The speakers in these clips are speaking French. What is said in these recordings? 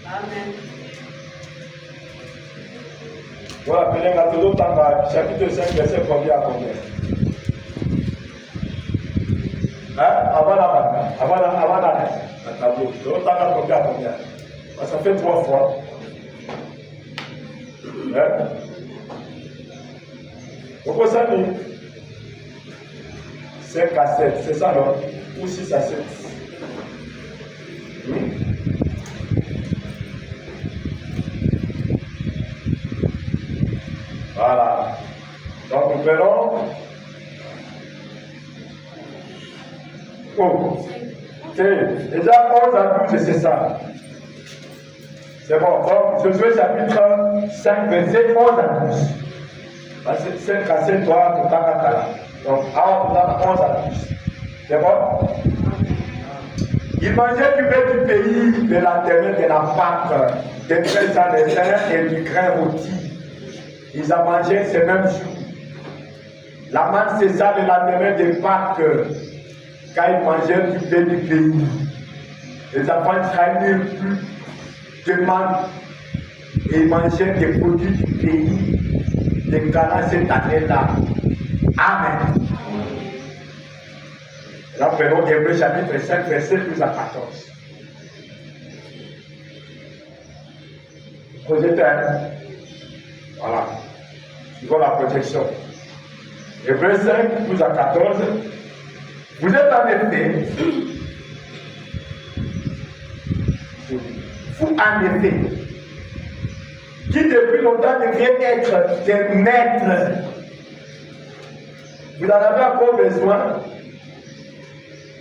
Amen. Voilà, appelez Mathéo Tamba, chapitre 5, verset combien à combien? Hein? Avant la tableau. Mathéo Tamba combien à combien? Ça fait 3 fois. Hein? Pourquoi ça dit 5 à 7, c'est ça non? Ou 6 à 7? Voilà. Donc nous verrons. Oh, c'est déjà 11 à 12, c'est ça. C'est bon. Donc, Josué chapitre 5, verset 11 à 12. Parce que c'est cassé toi, tout à Katala. Donc, on a 11 à 12. C'est bon? Ils mangeaient du blé du pays de la terre, de la pâte, des grains sarrasins et du grain rôti. Ils ont mangé ces mêmes jours. La manne cessa le lendemain de Pâques, quand ils mangeaient du blé du pays. Les enfants d'Israël n'eurent plus de manne et ils mangeaient des produits du pays de Canaan cette année-là. Amen. Là, prenons Hébreux chapitre 5, verset 12 à 14. Projecteur. Voilà. Il faut la protection. Hébreux 5, 12 à 14. Vous êtes en effet, vous en effet, qui depuis longtemps devriez être des maîtres. Vous en avez encore besoin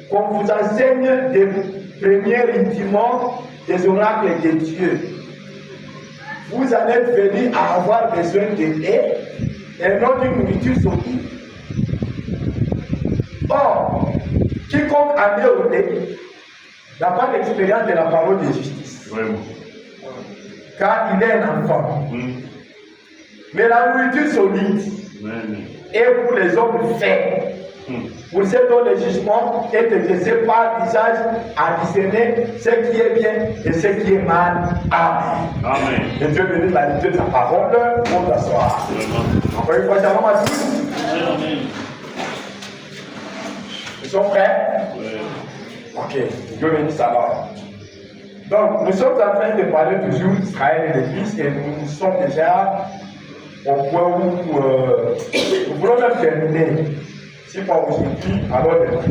qu'on vous enseigne des premiers rudiments des oracles de Dieu. Vous en êtes venus à avoir besoin de lait et non d'une nourriture solide. Or, quiconque en est au lait n'a pas d'expérience de la parole de justice. Vraiment. Car il est un enfant. Mais la nourriture solide est pour les hommes faits. Pour ceux dont le jugement est exercé par l'usage à discerner ce qui est bien et ce qui est mal. Amen. Amen. Et Dieu bénisse la lecture de sa parole pour t'asseoir. Encore une fois, shalom à tous. Amen. Ils sont prêts? Oui. Ok, Dieu bénisse alors. Donc, nous sommes en train de parler toujours d'Israël et l'Église et nous sommes déjà au point où nous voulons même terminer. Si pas aujourd'hui, alors demain.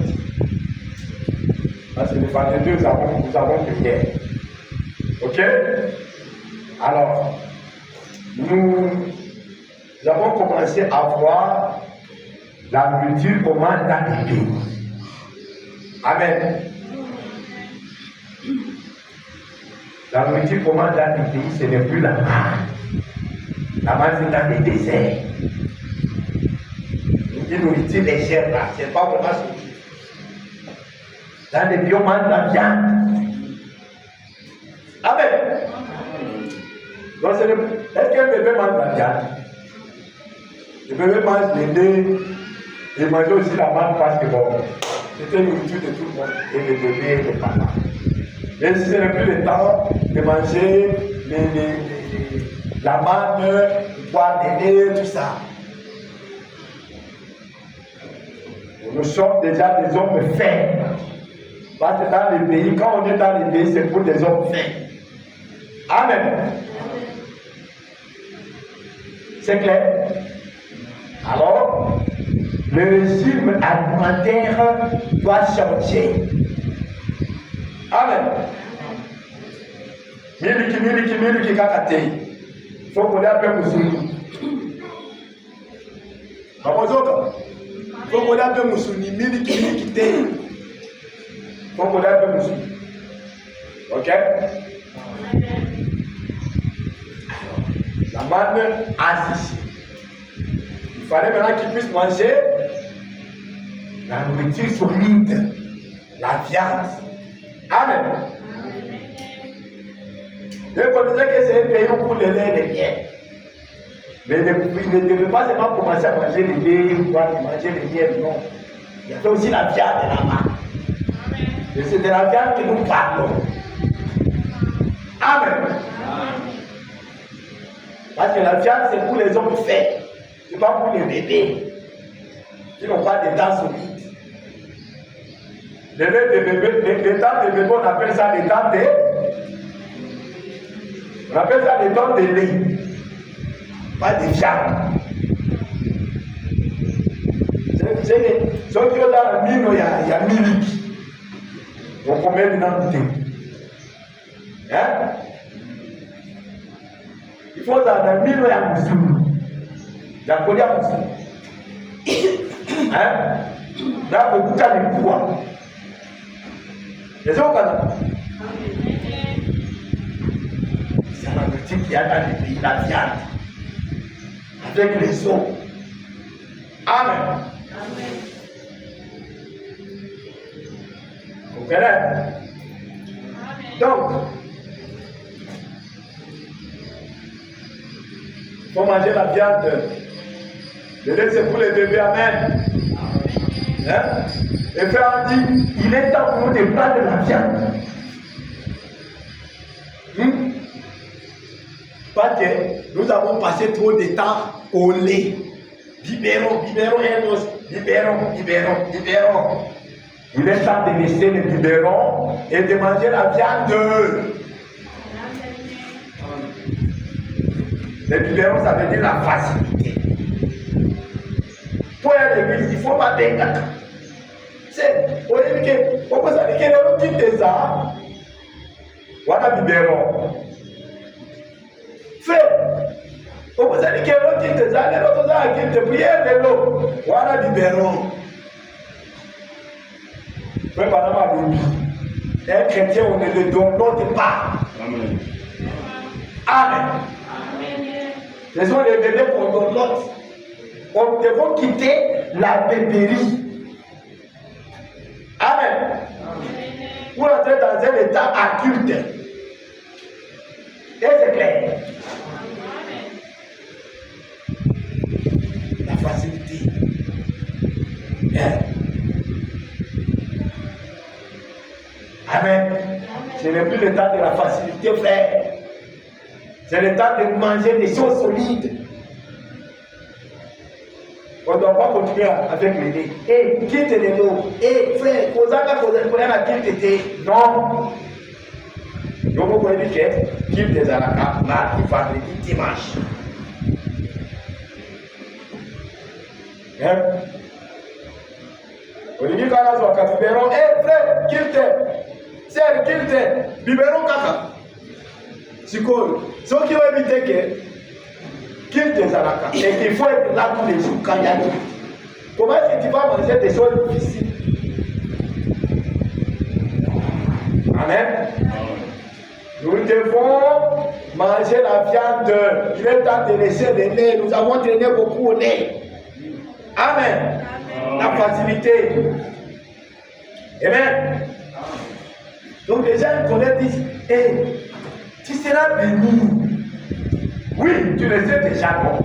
Parce que les vendredis, nous avons prié. Ok? Alors, nous avons commencé à voir la nourriture comment dans les pays. Amen. La nourriture comment dans les pays, ce n'est plus la manne. La manne, c'est dans les déserts. Une nourriture légère là, c'est pas vraiment ce. Dans les bio, on mange la viande. Amen. Donc, est-ce qu'un bébé mange la viande? Le bébé mange les nez et mange aussi la manne parce que bon, c'était une nourriture de tout le monde, et les bébés et les parents. Mais si ce n'est plus le temps de manger la manne, boire des nez, tout ça. Nous sommes déjà des hommes faits. Parce que dans les pays, quand on est dans les pays, c'est pour des hommes faits. Amen. C'est clair? Alors, le régime alimentaire doit changer. Amen. Miliki kakate. Il faut qu'on ait un peu musulman. Faut qu'on ait un peu musulman. Miliki te. Faut qu'on ait un peu musulman. Ok? La manne assise. Il fallait maintenant qu'il puisse manger la nourriture solide, la viande. Amen. Je connaissais que c'est un pays où le lait est bien. Mais il ne devait pas seulement commencer à manger les lait ou manger les miels, non. Il y avait aussi la viande là-bas. Et c'est de la viande que nous parlons. Amen. que la viande, c'est pour les hommes faits. C'est pas pour les bébés qui n'ont pas de dents solides. Les dents de bébé, on appelle ça les dents de... On appelle ça les dents de lait. Pas de viande. Ceux qui ont dans la mine, il y a miliki. Donc on met dedans du thé. Hein? Il faut dans la mine, il y a musulman. Il y a quoi hein? Là, beaucoup de pouvoir. Les autres, c'est la boutique qu'il y a dans les pays, la viande. Avec les os. Amen. Vous comprenez? Donc, il faut manger la viande. Le lait, c'est pour les bébés. Amen. Hein? Et Frère dit, il est temps pour nous de prendre de la viande. Parce que nous avons passé trop de temps au lait. Biberon, biberon. Il est temps de laisser le biberon et de manger la viande. Le biberon, ça veut dire la facilité. Pour aller à l'église, il ne faut pas dégager. C'est, au lieu que, pourquoi ça dit que les petits des arts, voilà biberon. Frère, pourquoi ça dit que les petits des arts, les autres arts qui te prièrent de l'eau, voilà biberon. Frère, par exemple, un chrétien, on ne le donne pas. Amen. Amen. Ce sont les bébés qu'on donne l'autre. On devons quitter la bébérie. Amen. Pour entrer dans un état adulte. Et c'est clair. La facilité. Amen. Ce n'est plus le temps de la facilité, frère. C'est le temps de manger des choses solides. On ne doit pas continuer avec les lait. Et quitte les lots. Et frère, non. Donc vous pouvez dire que quitte les arakas, mardi, vendredi, dimanche. Hein? On dit quand on a un biberon, frère, quitte. C'est quitte. Biberon kaka. C'est cool. Ceux qui ont évité que quitte des arakas. Et qu'il faut être là tous les jours quand il y a tout. Comment est-ce que tu vas manger des choses difficiles? Amen. Nous devons manger la viande. Il est temps de laisser le lait. Nous avons traîné beaucoup au lait. Amen. La facilité. Amen. Donc les gens disent, tu seras béni. Oui, tu le sais déjà, non?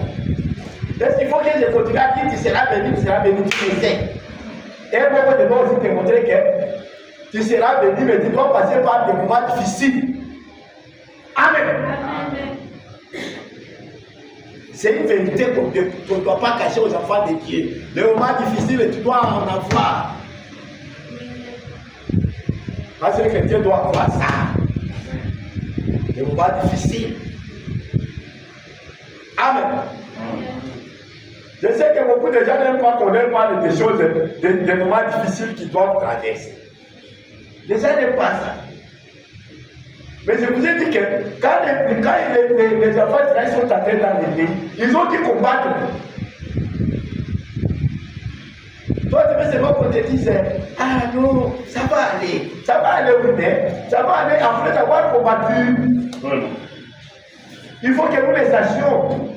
Est-ce qu'il faut que je continue à dire, tu seras béni, tu le sais. Et moi, je dois aussi te montrer que tu seras béni, mais tu dois passer par des moments difficiles. Amen. C'est une vérité qu'on ne doit pas cacher aux enfants de Dieu. Les moments difficiles, tu dois en avoir. Parce que le chrétien doit avoir ça. Les moments difficiles. Amen. Je sais que beaucoup de gens n'aiment pas qu'on leur parle des choses, des moments difficiles qu'ils doivent traverser. Les gens n'aiment pas ça. Mais je vous ai dit que quand les enfants d'Israël sont entrés dans le pays, ils ont dû combattre. Toi, tu veux seulement qu'on te dise, ah non, ça va aller, oui, mais ça va aller après avoir combattu. Il faut que nous les sachions.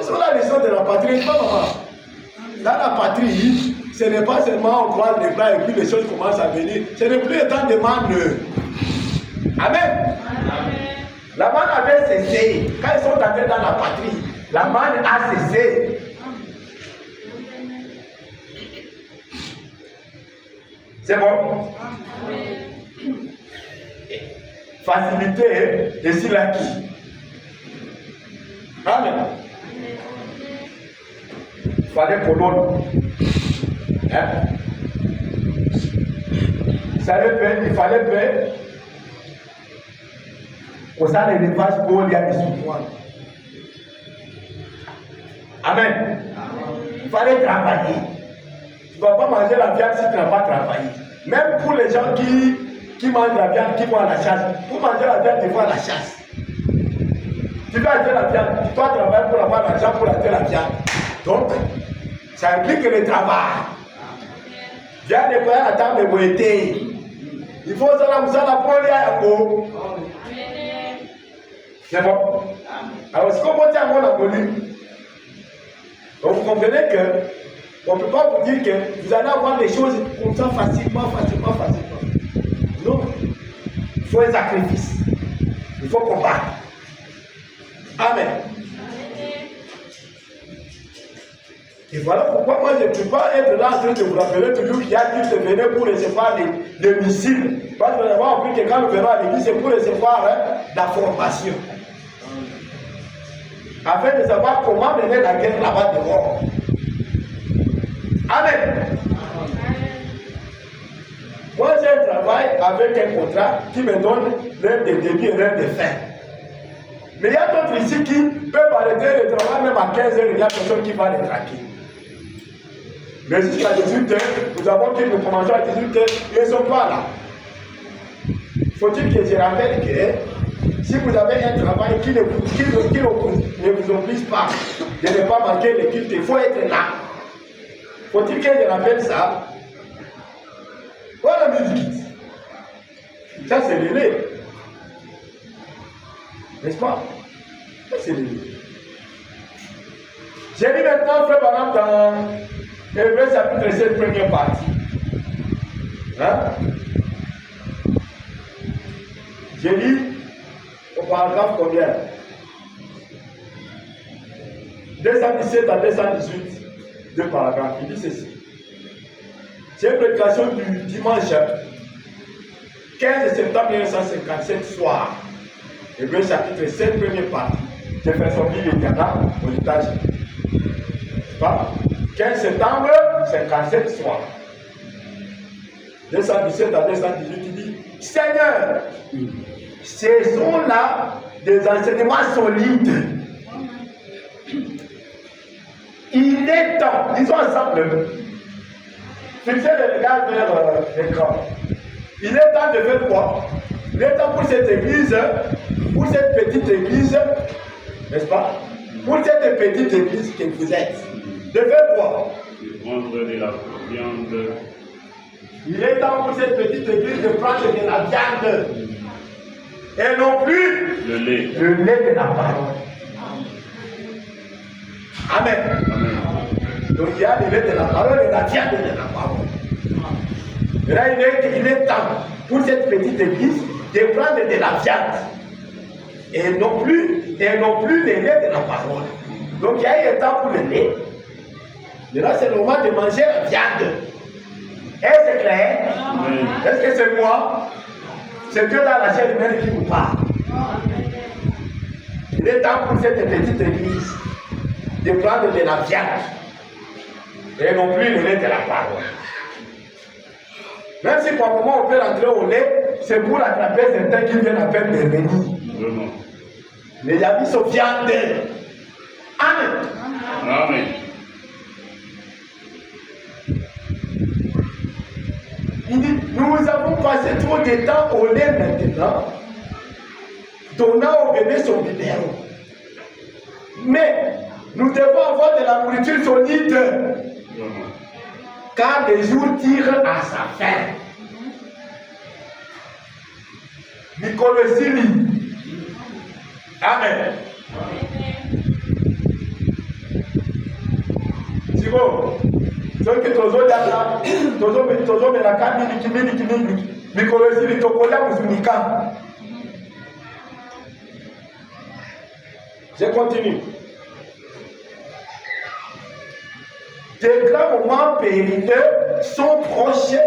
C'est la leçon de la patrie. Dans la patrie, ce n'est pas seulement on croise les bras et puis les choses commencent à venir. Ce n'est plus le temps de manne. Amen. La manne avait cessé. Quand ils sont entrés dans la patrie, la manne a cessé. C'est bon? facilité et sur l'acquis. Amen. Il fallait qu'on donne. Hein? Il fallait faire qu'on s'en élevage pour il y a des souffrances. Amen. Il fallait travailler. Tu ne vas pas manger la viande si tu n'as pas travaillé. Même pour les gens qui mangent la viande, qui vont à la chasse. Pour manger la viande, ils vont à la chasse. Tu vas acheter la viande, tu dois travailler pour avoir l'argent pour acheter la viande. Donc, ça implique le travail. Viande est à la table de beauté. Il faut ça la prendre à go. C'est bon. Alors, ce qu'on peut dire à mon abonné, donc vous comprenez que on ne peut pas vous dire que vous allez avoir les choses comme ça facilement. Non. Il faut un sacrifice. Il faut combattre. Amen. Et voilà pourquoi moi je ne peux pas être là en train de vous rappeler toujours qu'il y a qui se venait pour recevoir des missiles. Parce que nous avons appris que quand nous venons à l'église, c'est pour recevoir la formation. Afin de savoir comment mener la guerre là-bas dehors. Amen. Moi j'ai un travail avec un contrat qui me donne l'heure de début et l'heure de fin. Mais il y a d'autres ici qui peuvent arrêter le travail même à 15 heures, il y a personne qui va les traquer. Mais jusqu'à 18 heures, nous avons dit que nous commençons à 18 heures, ils ne sont pas là. Faut-il que je rappelle que si vous avez un travail qui ne vous oblige pas de ne pas manquer le culte, il faut être là. Faut-il que je rappelle ça? Voilà la musique. Ça c'est le lait. N'est-ce pas? Ça c'est le lait. J'ai dit maintenant, frère Baram, dans Hébreux chapitre 7, première partie. Hein? J'ai dit au paragraphe combien? 217 à 218, deux paragraphes. Il dit ceci. C'est une prédication du dimanche 15 septembre 1957 soir. Hébreux chapitre 7, première partie. Jeffersonville, Indiana, aux États-Unis. 15 septembre 57 soir. 217 à 218, il dit Seigneur, ces sont là des enseignements solides. Il est temps, disons ensemble, fixez le regard vers l'écran. Il est temps de faire quoi? Il est temps pour cette église, pour cette petite église, n'est-ce pas? Pour cette petite église que vous êtes, de faire quoi? De prendre de la viande. Il est temps pour cette petite église de prendre de la viande. Et non plus le lait. Le lait de la parole. Amen. Amen. Donc il y a le lait de la parole et la viande de la parole. Et là, il est temps pour cette petite église de prendre de la viande. Et non plus le lait de la parole. Donc il y a un temps pour le lait. Et là, c'est le moment de manger la viande. Est-ce que c'est clair? Amen. Est-ce que c'est moi? C'est Dieu dans la chair humaine qui vous parle. Il est temps pour cette petite église de prendre de la viande. Et non plus le lait de la parole. Même si par moment on peut rentrer au lait, c'est pour attraper certains qui viennent à peine de venir. Vraiment. Les amis sont viande. Amen. Amen. Il dit, nous avons passé trop de temps au lait maintenant, donnant au bébé son biberon. Mais nous devons avoir de la nourriture solide. Vraiment. Car les jours tirent à sa fin. Nicolosini. Amen. Sigo, ceux qui tozo data, tozo melaka miniki, Nicolosini tokola musunika. Je continue. Des grands moments périlleux sont proches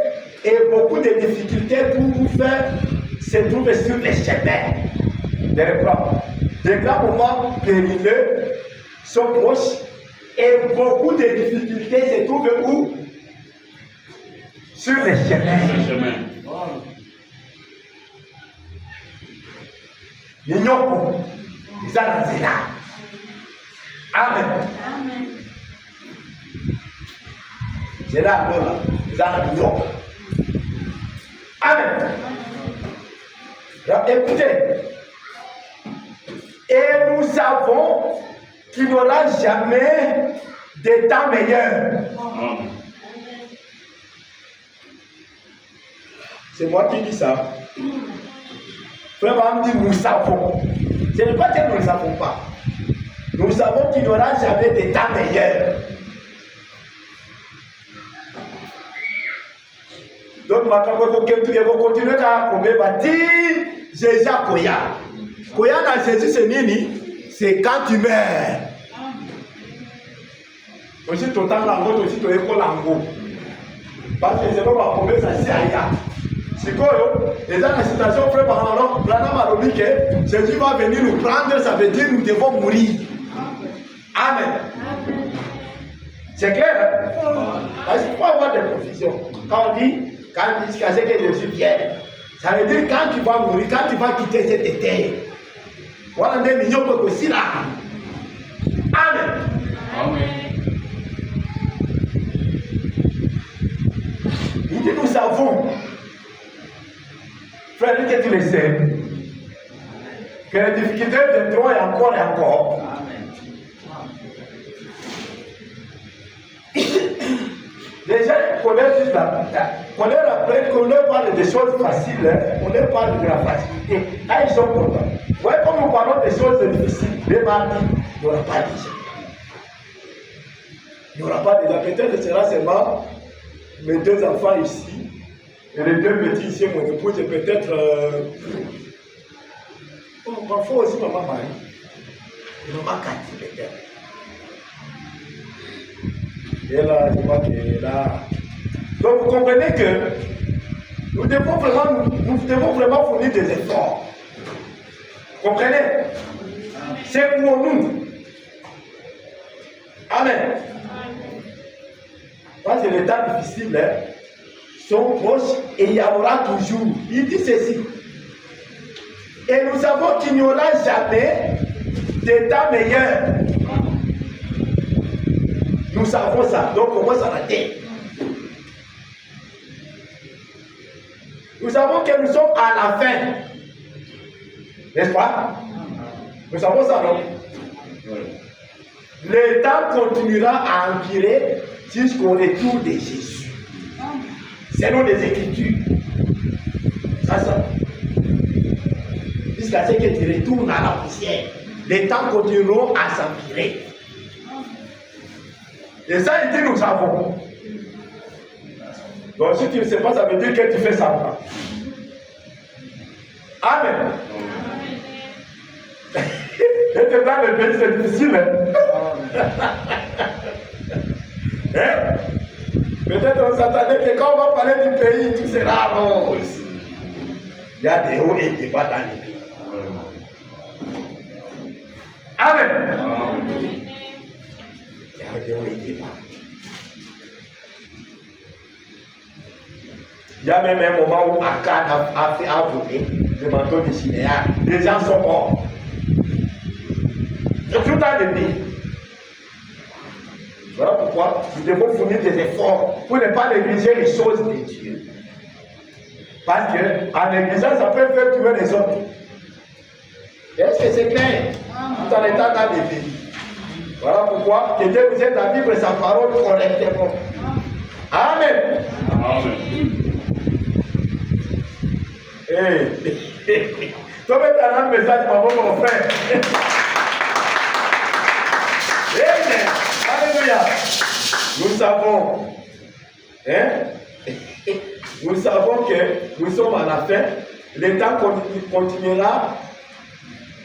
et beaucoup de difficultés pour vous faire se trouvent sur les chemins de reprendre. Des grands moments périlleux sont proches et beaucoup de difficultés se trouvent où? Sur les chemins. Ninyoko, Zanazina. Amen. C'est là, Zanazina. Amen. Alors, écoutez, et nous savons qu'il n'y aura jamais de temps meilleur. C'est moi qui dis ça. Vraiment, nous savons. Ce n'est pas que nous ne savons pas. Nous savons qu'il n'y aura jamais de temps meilleur. Donc, maintenant, il faut continuer à combattre. Jésus Koya. Koya dans Jésus, c'est nini? C'est quand tu meurs. Aussi, tout le temps, l'ango, aussi, tu es pour l'ango. Parce que c'est pas ma promesse à Sia. C'est quoi, et dans la situation, frère Branham a dit que Jésus va venir nous prendre, ça veut dire que nous devons mourir. Amen. C'est clair, hein? Parce qu'il faut avoir des confusions. Quand on dit que Jésus vient, ça veut dire quand tu vas mourir, quand tu vas quitter cette terre. Voilà des millions de aussi là. Amen. Amen. Il dit, nous savons, frère, que tu le sais, que les difficultés viendront et encore et encore. Les gens connaissent juste qu'on leur parle des choses faciles, on leur parle de la facilité. Ah, ils sont contents. Vous voyez, comme nous parlons des choses difficiles, les mardis, il n'y aura pas déjà. Il n'y aura pas déjà. Peut-être que ce sera seulement mes deux enfants ici, et les deux petits ici, mon épouse, et peut-être. Parfois aussi maman Marie. Et maman Cathy, peut-être. Et là, je vois qu'elle est là. Donc vous comprenez que nous devons vraiment fournir des efforts. Vous comprenez? C'est pour nous. Amen. Parce que les temps difficiles sont proches et il y en aura toujours. Il dit ceci. Et nous savons qu'il n'y aura jamais de temps meilleur. Nous savons ça. Donc comment s'arrêter? Nous savons que nous sommes à la fin. N'est-ce pas? Nous savons ça, non? Le temps continuera à empirer jusqu'au retour de Jésus. Selon les Écritures. Ça. Jusqu'à ce que tu retournes à la poussière. Les temps continueront à s'empirer. Et ça, il dit, nous savons. Donc, si tu ne sais pas, ça veut dire que tu fais ça. Amen. Et que dans le pays, c'est difficile. Hein? Peut-être on s'attendait que quand on va parler du pays, tout sera rose. Il y a des hauts et des bas dans le pays. Amen. Il y a des hauts et des bas. Il y a même un moment où Akkad a fait voler le manteau de Shinéa. Les gens sont morts. C'est tout dans le pays. Voilà pourquoi nous devons fournir des efforts pour ne pas négliger les choses de Dieu. Parce qu'en négligeant, ça peut faire tuer les autres. Est-ce que c'est clair? Tout en étant dans le pays. Voilà pourquoi que Dieu nous aide à vivre sa parole correctement. Amen. Amen. Toi, tu as un message, mon frère. Amen. Alléluia. Nous savons, nous savons que nous sommes à la fin. Le temps continuera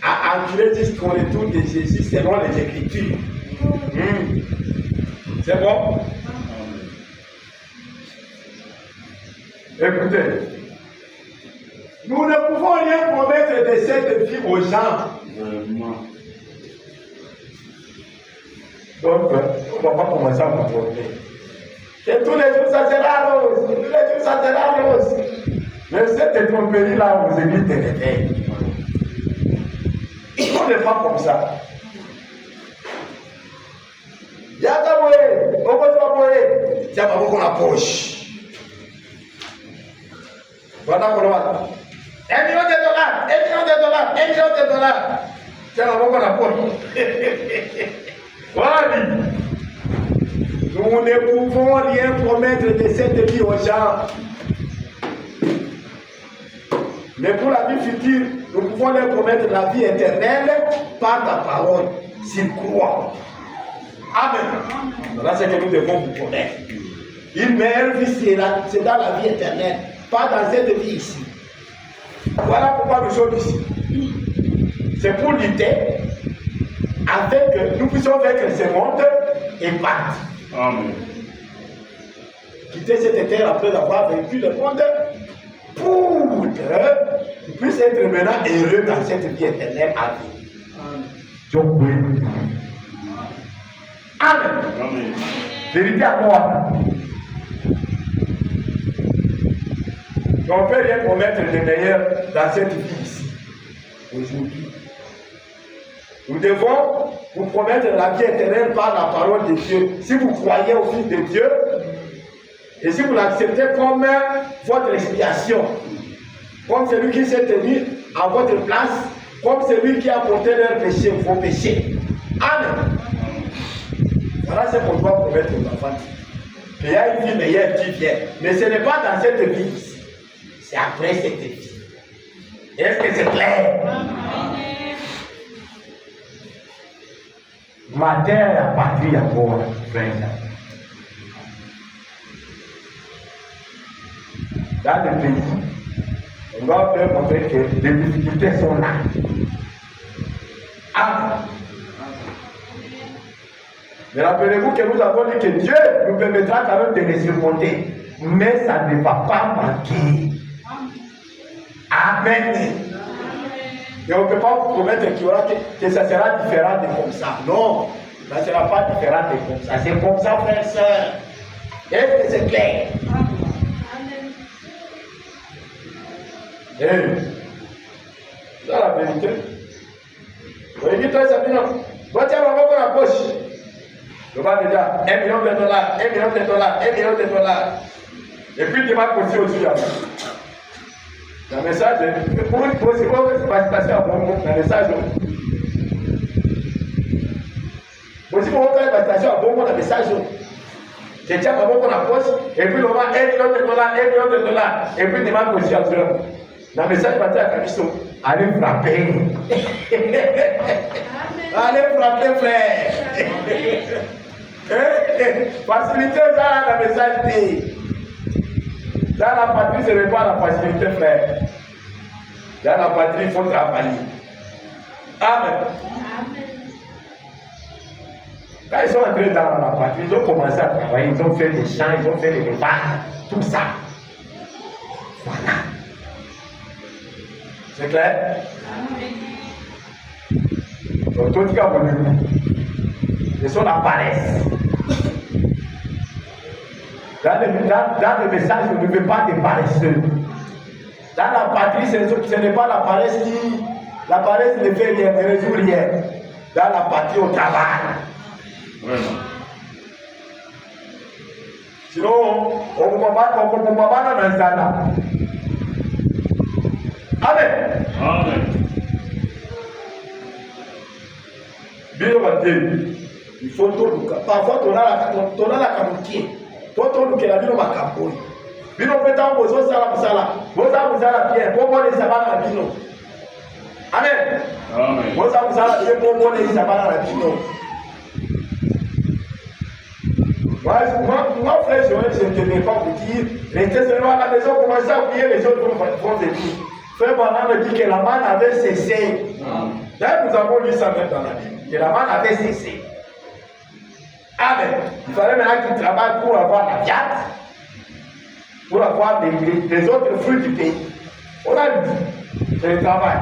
à endurer jusqu'au retour de Jésus selon les Écritures. C'est bon? Écoutez. Nous ne pouvons rien promettre de cette vie aux gens. Donc, on ne va pas commencer à vous promener. Que tous les jours ça sera rose, tous les jours ça sera rose. Mais cette tromperie-là, vous évitez de réveiller. On n'est pas comme ça. Yakaboye, Okotoboye, tiens, on a poche. Voilà pour moi. $1 million, $1 million, $1 million. Tiens, on a poche. Voilà. Nous ne pouvons rien promettre de cette vie aux gens. Mais pour la vie future, nous pouvons leur promettre la vie éternelle par ta parole, s'ils croient. Amen. Voilà ce que nous devons vous promettre. Une meilleure vie, c'est dans la vie éternelle, pas dans cette vie ici. Voilà pourquoi nous sommes ici. C'est pour lutter afin que nous puissions vaincre ce monde et partir. Amen. Quitter cette terre après avoir vaincu le monde pour que nous puissions être maintenant heureux dans cette vie éternelle à vie. Amen. Amen. Vérité à moi. On ne peut rien promettre de meilleur dans cette vie ici, aujourd'hui. Nous devons vous promettre la vie éternelle par la parole de Dieu. Si vous croyez au Fils de Dieu, et si vous l'acceptez comme votre expiation, comme celui qui s'est tenu à votre place, comme celui qui a porté leurs péchés, vos péchés. Amen. Voilà ce qu'on doit promettre aux enfants. Il y a une vie meilleure qui vient. Mais ce n'est pas dans cette vie. C'est après cette vie. Est-ce que c'est clair? Ma terre est la patrie à moi, frère. Dans le pays, on doit faire montrer que les difficultés sont là. Amen. Mais rappelez-vous que nous avons dit que Dieu nous permettra quand même de les surmonter. Mais ça ne va pas manquer. Amen. Et on ne peut pas vous promettre que ça sera différent de comme ça. Non, ça ne sera pas différent de comme ça. C'est comme ça, frère et soeur. Est-ce que c'est clair? C'est la vérité. Vous voyez, toi, ça dit non. Toi, tu as vraiment la poche. Je vais te dire $1 million, $1 million, $1 million. Et puis tu vas poser aussi. Le message, pour une pause, c'est passer à bon mot. Le message. Aussi, pour une passer à bon mot, le message. Je tiens à bon la poche. Et puis, on va $1 million. Et puis, tu vas poser à zéro. Le message va dire à Camisso, allez frapper. Allez frapper, frère. Facilité dans la message. Dans la patrie, ce n'est pas la facilité, frère. Dans la patrie, il faut travailler. Amen. Quand ils sont entrés dans la patrie, ils ont commencé à travailler, ils ont fait des champs, ils ont fait des repas, tout ça. Voilà. C'est clair? Donc, tout cas, ils sont la paresse. Dans le message, on ne veut pas des paresseux. Dans la patrie, ce n'est pas la paresse qui... La paresse ne fait rien, ne résout rien. Dans la patrie, on travaille. Vraiment. Sinon, on ne peut pas dans le Zana. Amen. Amen. Bien, il faut tout. Parfois, on a la camouflée. Toi, tu as vu le macabou. Bino peut t'emposer ça, vous avez bien, pour moi, les sabbats à Bino. Amen. Amen. Vous avez bien pour moi, les sabbats à Bino. Moi, frère, je ne vais pas vous dire, restez seulement à la maison, commencez à prier, les autres vont venir. Frère Bernard me dit que la manne avait cessé. D'ailleurs, nous avons lu ça même dans la Bible, que la manne avait cessé. Amen. Il fallait maintenant qu'il travaille pour avoir la viande, pour avoir les autres fruits du pays. On a dit, c'est le travail.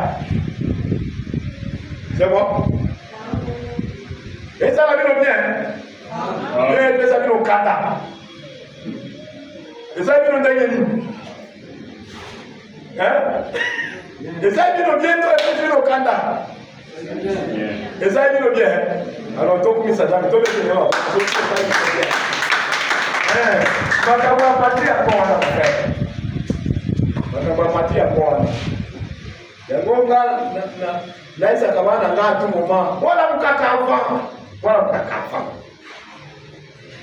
C'est bon? Et ça va venir bien. Et ça va venir au kata. Et ça va venir au dégât. Hein? Et ça va venir bien, toi, et ça va venir au kata. Et ça va venir bien. Alors, toi, comme ça, tu vas venir au kata. Makabwa patria kwa wana frère. Makabwa patria kwa wana. Yango na isa kabana ngatu moma. Wala mkaka afa. Wala mkaka afa.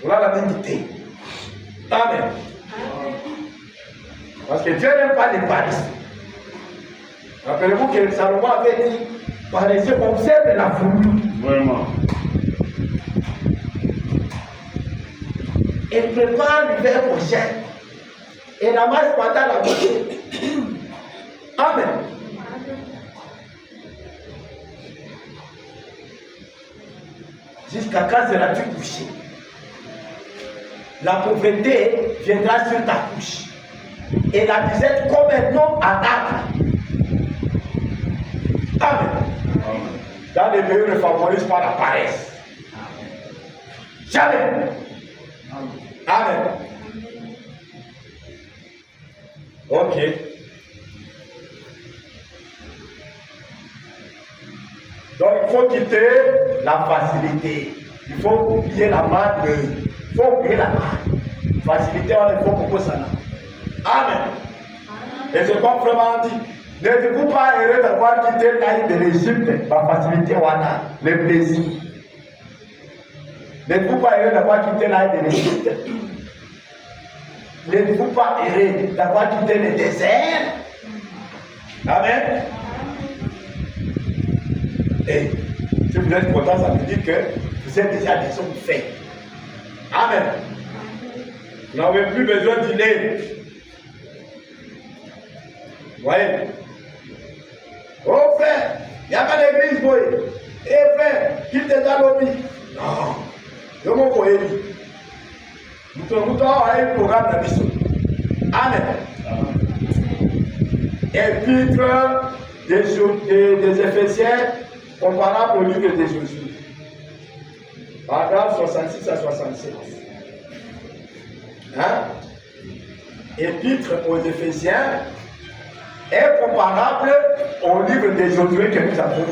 Wala mingi te. Amen. Parce que Dieu n'aime pas les paris. Rappelez-vous que Salomon avait dit, paraissez, observe la foule. Vraiment. Et prépare l'hiver prochain. Et ramasse pendant la bouche. Amen. Jusqu'à quand seras-tu couché? La pauvreté viendra sur ta couche. Et la disette comme un homme à l'arbre. Amen. Dans les pays, ne favorise pas la paresse. Jamais. Amen. Ok. Donc il faut quitter la facilité. Il faut oublier la main. Il faut oublier la main. Facilité, il faut beaucoup ça. Amen. Et c'est comme vraiment dit. N'êtes-vous pas heureux d'avoir quitté l'île de l'Égypte, la facilité, le plaisir. N'êtes-vous pas heureux d'avoir quitté l'île de l'Égypte? N'êtes-vous pas heureux d'avoir quitté le désert? Amen. Et si vous êtes content, ça veut dire que vous êtes déjà des hommes faits. Amen. Vous n'avez plus besoin d'îler. Voyez? Oh frère, il n'y a pas d'église, boy. Eh frère, quitte ta lobby. Non. Je m'en connais. Nous avons un programme d'ambition. Amen. Épître des Éphésiens, comparable au livre de Josué. Paragraphe 66 à 67. Hein? Épître aux Éphésiens est comparable au livre de Josué que nous avons.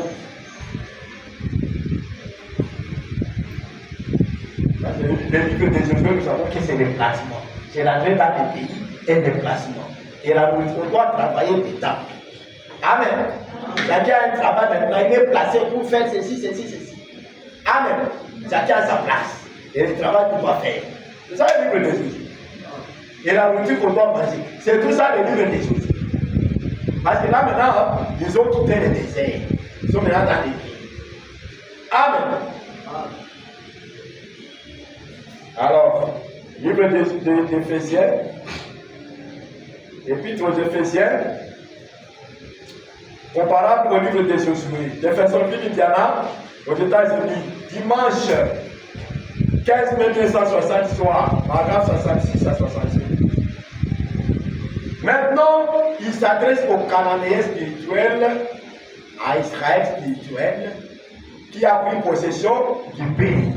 Le livre de Josué, nous savons que c'est le placement. C'est l'entrée dans le pays et le placement. Et là, on doit travailler dedans. Amen. Chacun a un travail maintenant, il est placé pour faire ceci, ceci, ceci. Amen. Chacun a sa place. Et le travail qu'il doit faire. C'est ça le livre de Josué. Et la nourriture qu'on doit manger. C'est tout ça le livre de Josué. Parce que là maintenant, ils ont quitté le désert. Ils sont maintenant dans les pays. Amen. Alors, livre d'Éphésiens, épître aux Éphésiens, comparable au livre de Josué. Jeffersonville, Indiana, aux États-Unis, dimanche 15 mai 1960 soir, paragraphe 66 à 68. Maintenant, il s'adresse aux Cananéens spirituels, à Israël spirituel, qui a pris possession du pays.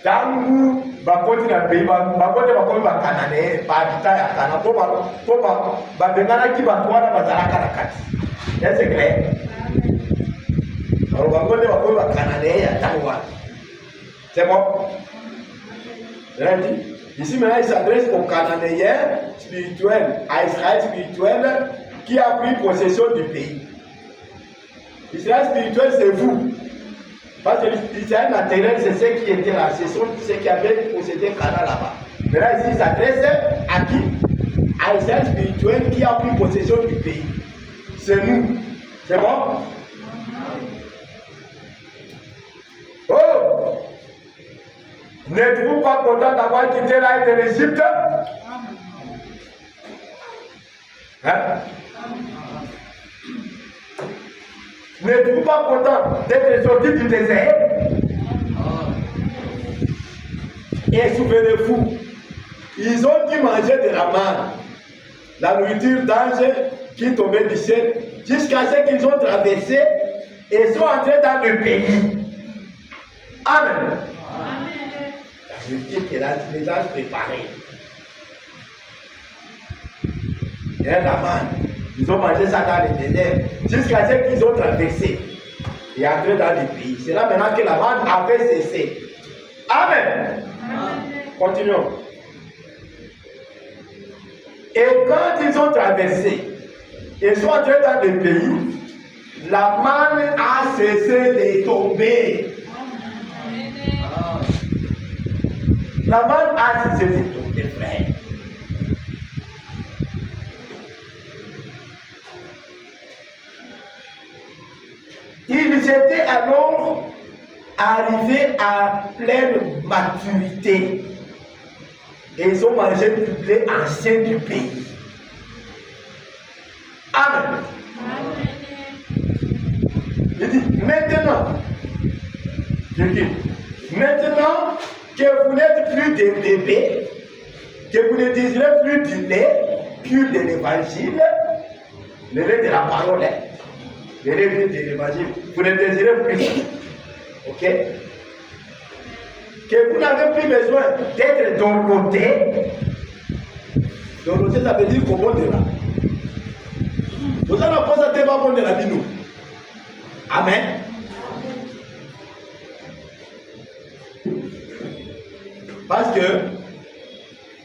Tangu bakoti na pays bakote bakomi bakananéen bahabita ya kana po babenganaki bato wana bazalaka na kati. C'est clair? Alors bakote bakomi bakananéen ya tango wana. C'est bon? Ici maintenant il s'adresse aux Cananéens spirituels, à Israël spirituel qui a pris possession du pays. Israël spirituel c'est vous. Parce que l'Israël matériel, c'est ceux qui étaient là, ce sont ceux qui avaient possédé Canaan là-bas. Mais là, ici, il s'adresse à qui? À Israël spirituel qui a pris possession du pays. C'est nous. C'est bon? Oh! N'êtes-vous pas content d'avoir quitté l'île de l'Égypte? Hein? N'êtes-vous pas content d'être sorti du désert? Et souvenez-vous, ils ont dû manger de la manne. la nourriture d'ange qui tombait du ciel, jusqu'à ce qu'ils ont traversé et sont entrés dans le pays. Amen. Ça veut dire que les anges préparés. Et la manne, ils ont mangé ça dans les ténèbres, jusqu'à ce qu'ils ont traversé et entré dans le pays. C'est là maintenant que la manne avait cessé. Amen. Continuons. Et quand ils ont traversé et sont entrés dans le pays, la manne a cessé de tomber. La manne a cessé de tomber, frère. Ils étaient alors arrivés à pleine maturité. Et ils ont mangé du blé ancien du pays. Amen. Il dit, maintenant que vous n'êtes plus des bébés, que vous ne désirez plus du lait pur de l'évangile, le lait de la parole, le lait pur de l'évangile, vous ne désirez plus ça. Ok? Que vous n'avez plus besoin d'être dorloté. Dorloté, ça veut dire qu'on monte de là. Vous allez pas ça, pas bon de la vie, nous. Amen. Parce que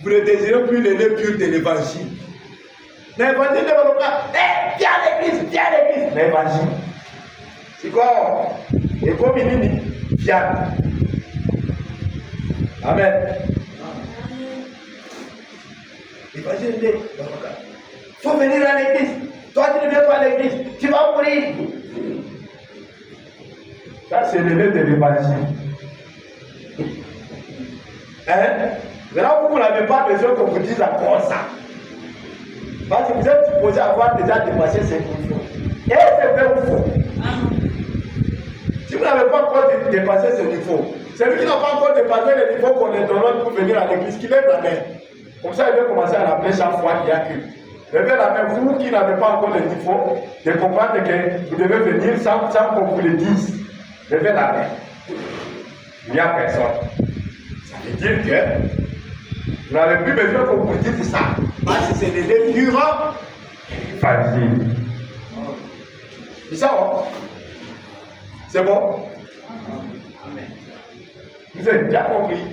vous ne désirez plus le lait pur de l'évangile. L'évangile ne va pas. Viens à l'église, viens à l'église. L'évangile. C'est quoi? Et comme il dit, viens. Amen. L'évangile dit, il faut venir à l'église. Toi, tu ne viens pas à l'église, tu vas mourir. Ça, c'est le lait de l'évangile. Hein? Maintenant, vous n'avez pas besoin qu'on vous dise encore ça. Parce que vous êtes supposé avoir déjà dépassé ces niveaux. Et c'est vrai ou faux? Si vous n'avez pas encore dépassé ce niveau, celui qui n'a pas encore dépassé le niveau qu'on est donné pour venir à l'église, qu'il lève la main. Comme ça, il va commencer à l'appeler chaque fois qu'il y a culte. Levez la main, vous qui n'avez pas encore le niveau, de comprendre que vous devez venir sans qu'on vous le dise. Levez la main. Il n'y a personne. Ça veut dire que vous n'avez plus besoin qu'on vous dise ça. Parce que c'est des durants. Facile. C'est ça, hein? C'est bon? Vous avez bien compris.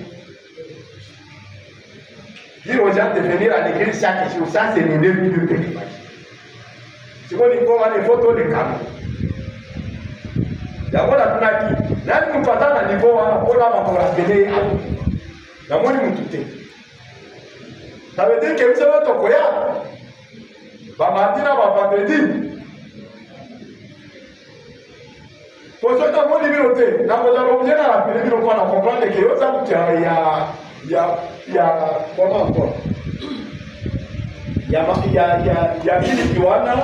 Dire aux gens de venir à l'église chaque jour, ça c'est le début du pays. C'est quoi il faut avoir des photos de caméra. D'abord la tunaki. Là nous passons à niveau on a pour la télé. D'abord nous tout. Ça veut dire que vous savez ton koya. Va mardi na va vendredi. Pour ceux qui ont dit que dans vos objets, on va comprendre que il y a comment encore? Il y a Mili Kiwana,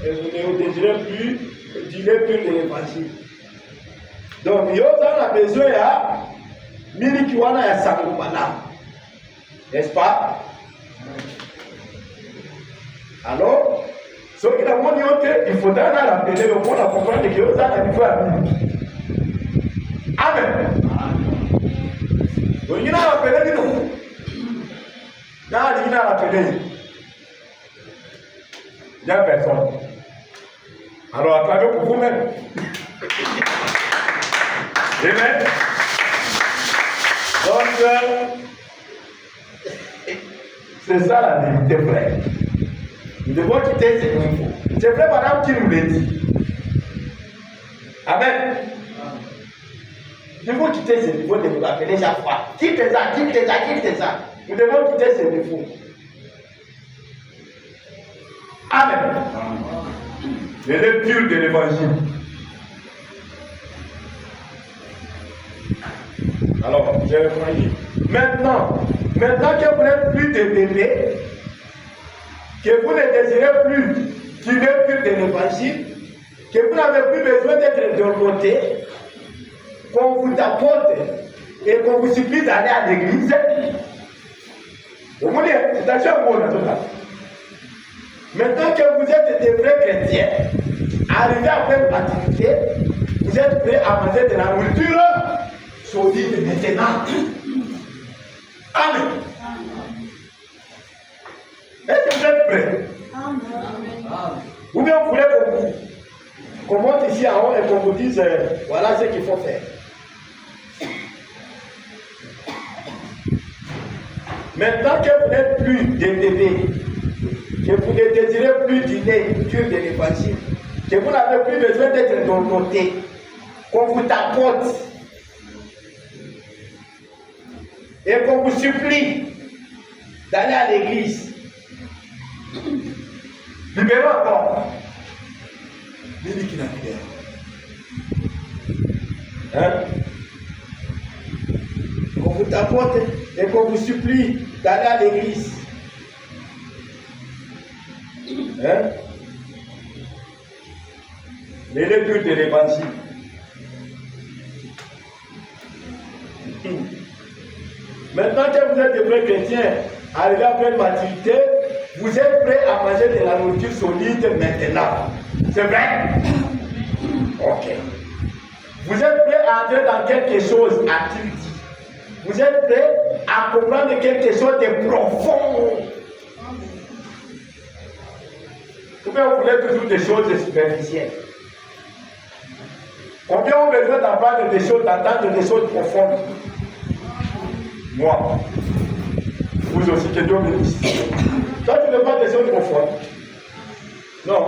et vous ne désirez plus du lait pur de l'évangile. Donc, il y a besoin de Mili Kiwana et Sangoumana. N'est-ce pas? Alors, ce qui a montré il faudra l'appeler le monde à comprendre que vous avez un niveau à Mili. Amen. Donc, il a appelé nous. Il a appelé. Il n'y a personne. Alors, acclamez pour vous-même. Amen. Donc, c'est ça la vérité, frère. Nous devons quitter ces niveaux. C'est vrai, madame, qui nous l'a dit. Amen. Nous devons quitter ce niveau de nous appeler chaque fois. Quitte ça, quitte ça, quitte ça. Nous devons quitter ce niveau. Amen. Le lait pur de l'évangile. Alors, je vais croire. Maintenant que vous n'êtes plus des bébés, que vous ne désirez plus du lait pur de l'évangile, que vous n'avez plus besoin d'être dorloté, qu'on vous apporte et qu'on vous supplie d'aller à l'église, Vous voulez, c'est un jeu mot là, tout là. Maintenant que vous êtes des vrais chrétiens, arrivés à pleine maturité, vous êtes prêts à manger de la nourriture solide maintenant. Amen. Est-ce que vous êtes prêts? Ou bien vous voulez qu'on monte ici en haut et qu'on vous dise voilà ce qu'il faut faire. Maintenant que vous n'êtes plus des bébés, que vous ne désirez plus du lait pur de l'évangile, que vous n'avez plus besoin d'être dorloté, qu'on vous tapote et qu'on vous supplie d'aller à l'église. Libérons encore. Lui qui n'a libéré. Hein? Qu'on vous tapote et qu'on vous supplie d'aller à l'église. Hein? Les buts de l'évangile. Maintenant que vous êtes des vrais chrétiens, arrivés à pleine maturité, vous êtes prêts à manger de la nourriture solide maintenant. C'est vrai? Ok. Vous êtes prêts à entrer dans quelque chose, a-t-il dit. Vous êtes prêts à comprendre quelque chose de profond. Vous voulez toujours des choses superficielles. Combien ont besoin d'apprendre des choses, d'entendre des choses profondes? Moi. Vous aussi, que Dieu bénisse. Toi, tu ne veux pas des choses profondes? Non.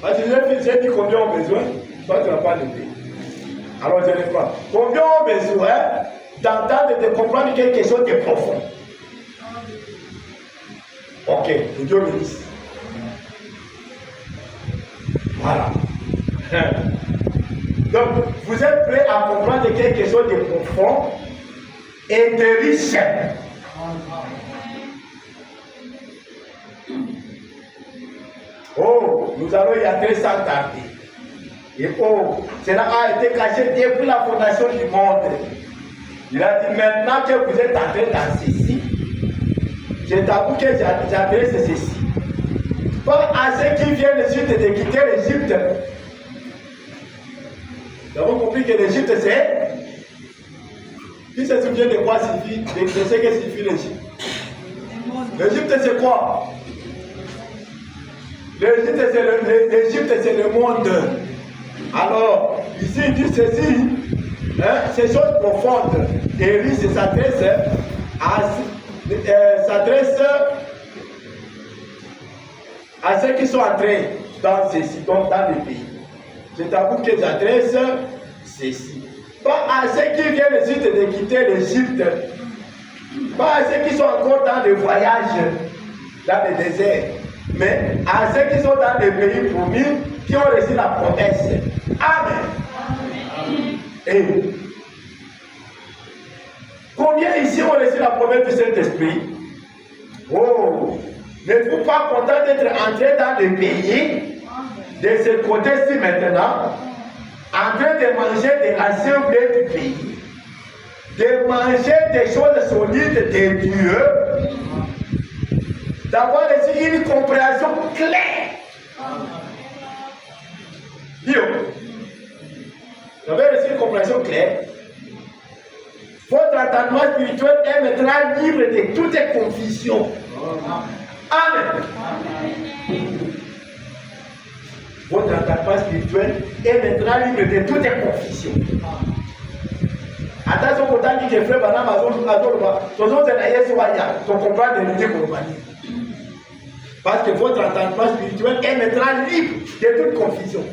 Parce que j'ai dit combien ont besoin, toi, tu n'as pas levé. Alors, je les prends. Combien ont besoin d'entendre, de comprendre quelque chose de profond? Ok, que Dieu bénisse. Voilà. Donc, vous êtes prêts à comprendre quelque chose de profond et de riche. Oh, nous allons y entrer sans tarder. Et oh, cela a été caché depuis la fondation du monde. Il a dit maintenant que vous êtes entrés dans ceci, je t'avoue que j'adresse ceci. Pas à ceux qui viennent juste de quitter l'Égypte. Nous avons compris que l'Égypte c'est. Qui se souvient de quoi signifie, de ce que signifie l'Égypte? L'Égypte c'est quoi? L'Égypte c'est le monde. Alors, ici il dit ceci, hein, ces choses profondes. Et lui s'adresse à ceux qui sont entrés dans ceci, donc dans le pays. Je t'avoue que j'adresse ceci. Pas à ceux qui viennent juste de quitter l'Égypte. Pas à ceux qui sont encore dans le voyage, dans le désert. Mais à ceux qui sont dans le pays promis, qui ont reçu la promesse. Amen. Amen. Et combien ici ont reçu la promesse du Saint-Esprit? Oh, n'êtes-vous pas content d'être entré dans le pays, de ce côté-ci maintenant, en train de manger de l'ancien blé du pays, de manger des choses solides de Dieu, d'avoir reçu une compréhension claire. Dieu, vous avez reçu une compréhension claire. Votre entendement spirituel est maintenant libre de toute confusion. Amen. Votre entendement spirituel est maintenant libre de toute confusion. Attention, quand on dit que frère Banam a parce que votre entendement spirituel est maintenant libre de toute confusion.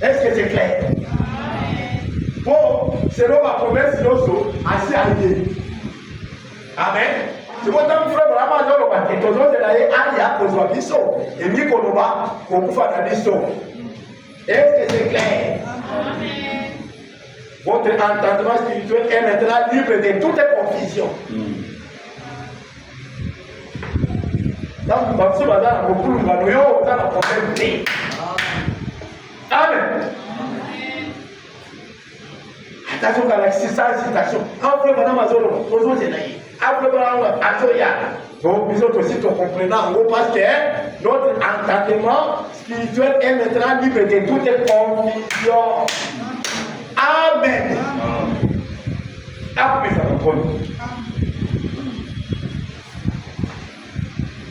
Est-ce que c'est clair? Bon, selon ma promesse, assez allié. Amen. C'est mon temps, frère, vraiment, je vais vous dire est-ce que c'est clair? Amen. Votre entendement spirituel est maintenant libre de toute confusion. Donc, Amen. Attention à la citation. Après, madame Azoro, toujours c'est naïf. Après, madame Azoya. Donc, nous autres aussi, nous comprenons parce que notre entendement spirituel est maintenant libre de toute confusion. Amen. Après, ça va prendre.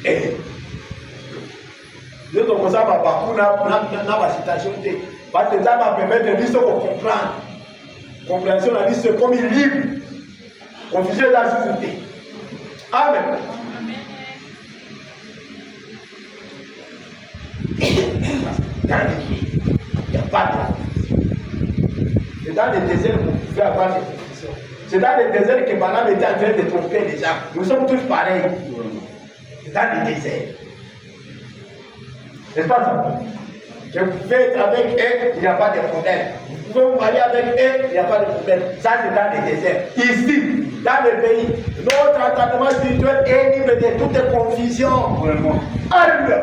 Et nous avons ça, ma citation, parce que ça va permettre de nous comprendre. Compréhension, la liste comme il libre. Confusion dans la société. Amen. Dans les pays, il n'y a pas de confusion. C'est dans les déserts que vous pouvez avoir des confusions. C'est dans les déserts que Balaam était en train de tromper les gens. Nous sommes tous pareils. C'est dans les déserts. N'est-ce pas ça? Que vous pouvez être avec eux, il n'y a pas de problème. Vous pouvez vous marier avec eux, il n'y a pas de problème. Ça, c'est dans les déserts. Ici, dans le pays, notre entendement spirituel est libre de toute confusion. Alléluia.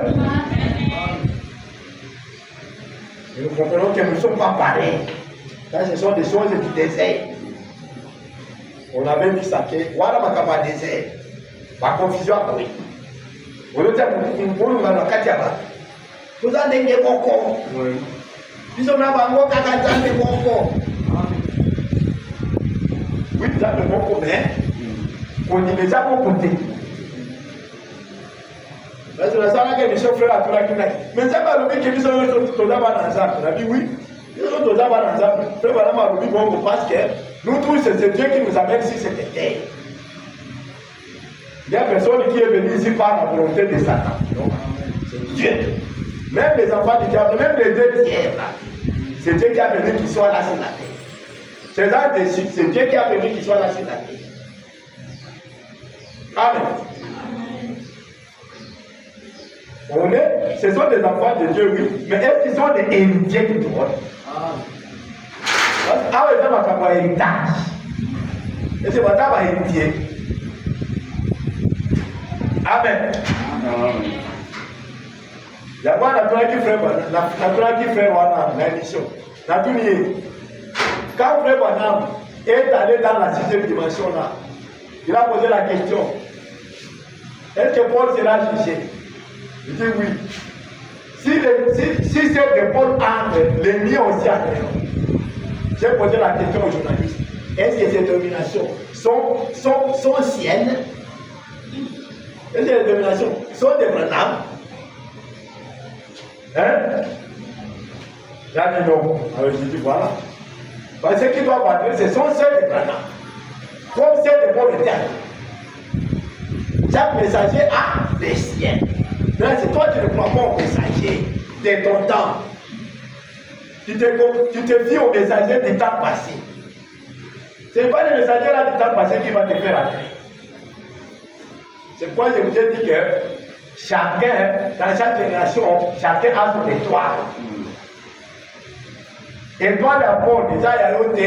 Et nous comprenons que nous ne sommes pas pareils. Ça, ce sont des choses du désert. On avait dit ça, que voilà ma cama désert. Ma confusion a pris. On a dit à mon vous avez des bocaux. Ils ont un bango kaka des bocaux. Oui, vous avez des bocaux, mais on dit déjà bon côté. Parce que la salle que Michel frère a tout la qui n'a. Mais ça va le que nous sommes tous là-bas ensemble. On a dit oui. Nous sommes tous là-bas ensemble. Frère Madame a dit bon parce que nous tous c'est Dieu qui nous amène sur cette terre. Il y a personne qui est venu ici par la volonté de Satan. Non, c'est Dieu. Même les enfants du diable, même les deux tiers, c'est Dieu qui a permis qu'ils soient là sur la terre. C'est Dieu qui a permis qu'ils soient là sur la terre. Amen. Ce sont des enfants de Dieu, oui, mais est-ce qu'ils sont des héritiers du trône? Ah oui, ça va faire héritage. Et c'est votre héritier. Amen. Il y a quoi la Torah qui fait la mission. Quand Frère Branham est allé dans la 6e dimension là, il a posé la question, est-ce que Paul sera jugé? Il dit oui. Si c'est que Paul entre, les miens aussi entreront. J'ai posé la question aux journalistes, est-ce que ces dominations sont siennes? Est-ce que les dominations sont des Branham? Hein? Là, dit non. Alors je dis voilà. Parce que ce qui doit battre, ce sont ceux de Branham. Comme ceux de Paul était. Chaque messager a des siens. Mais c'est toi qui ne crois pas au messager de ton temps. Tu te fies au messager du temps passé. Ce n'est pas le messager là du temps passé qui va te faire entrer. C'est pourquoi je vous ai dit que chacun, dans chaque génération, chacun a son étoile. Étoile d'abord, déjà il y a l'autre.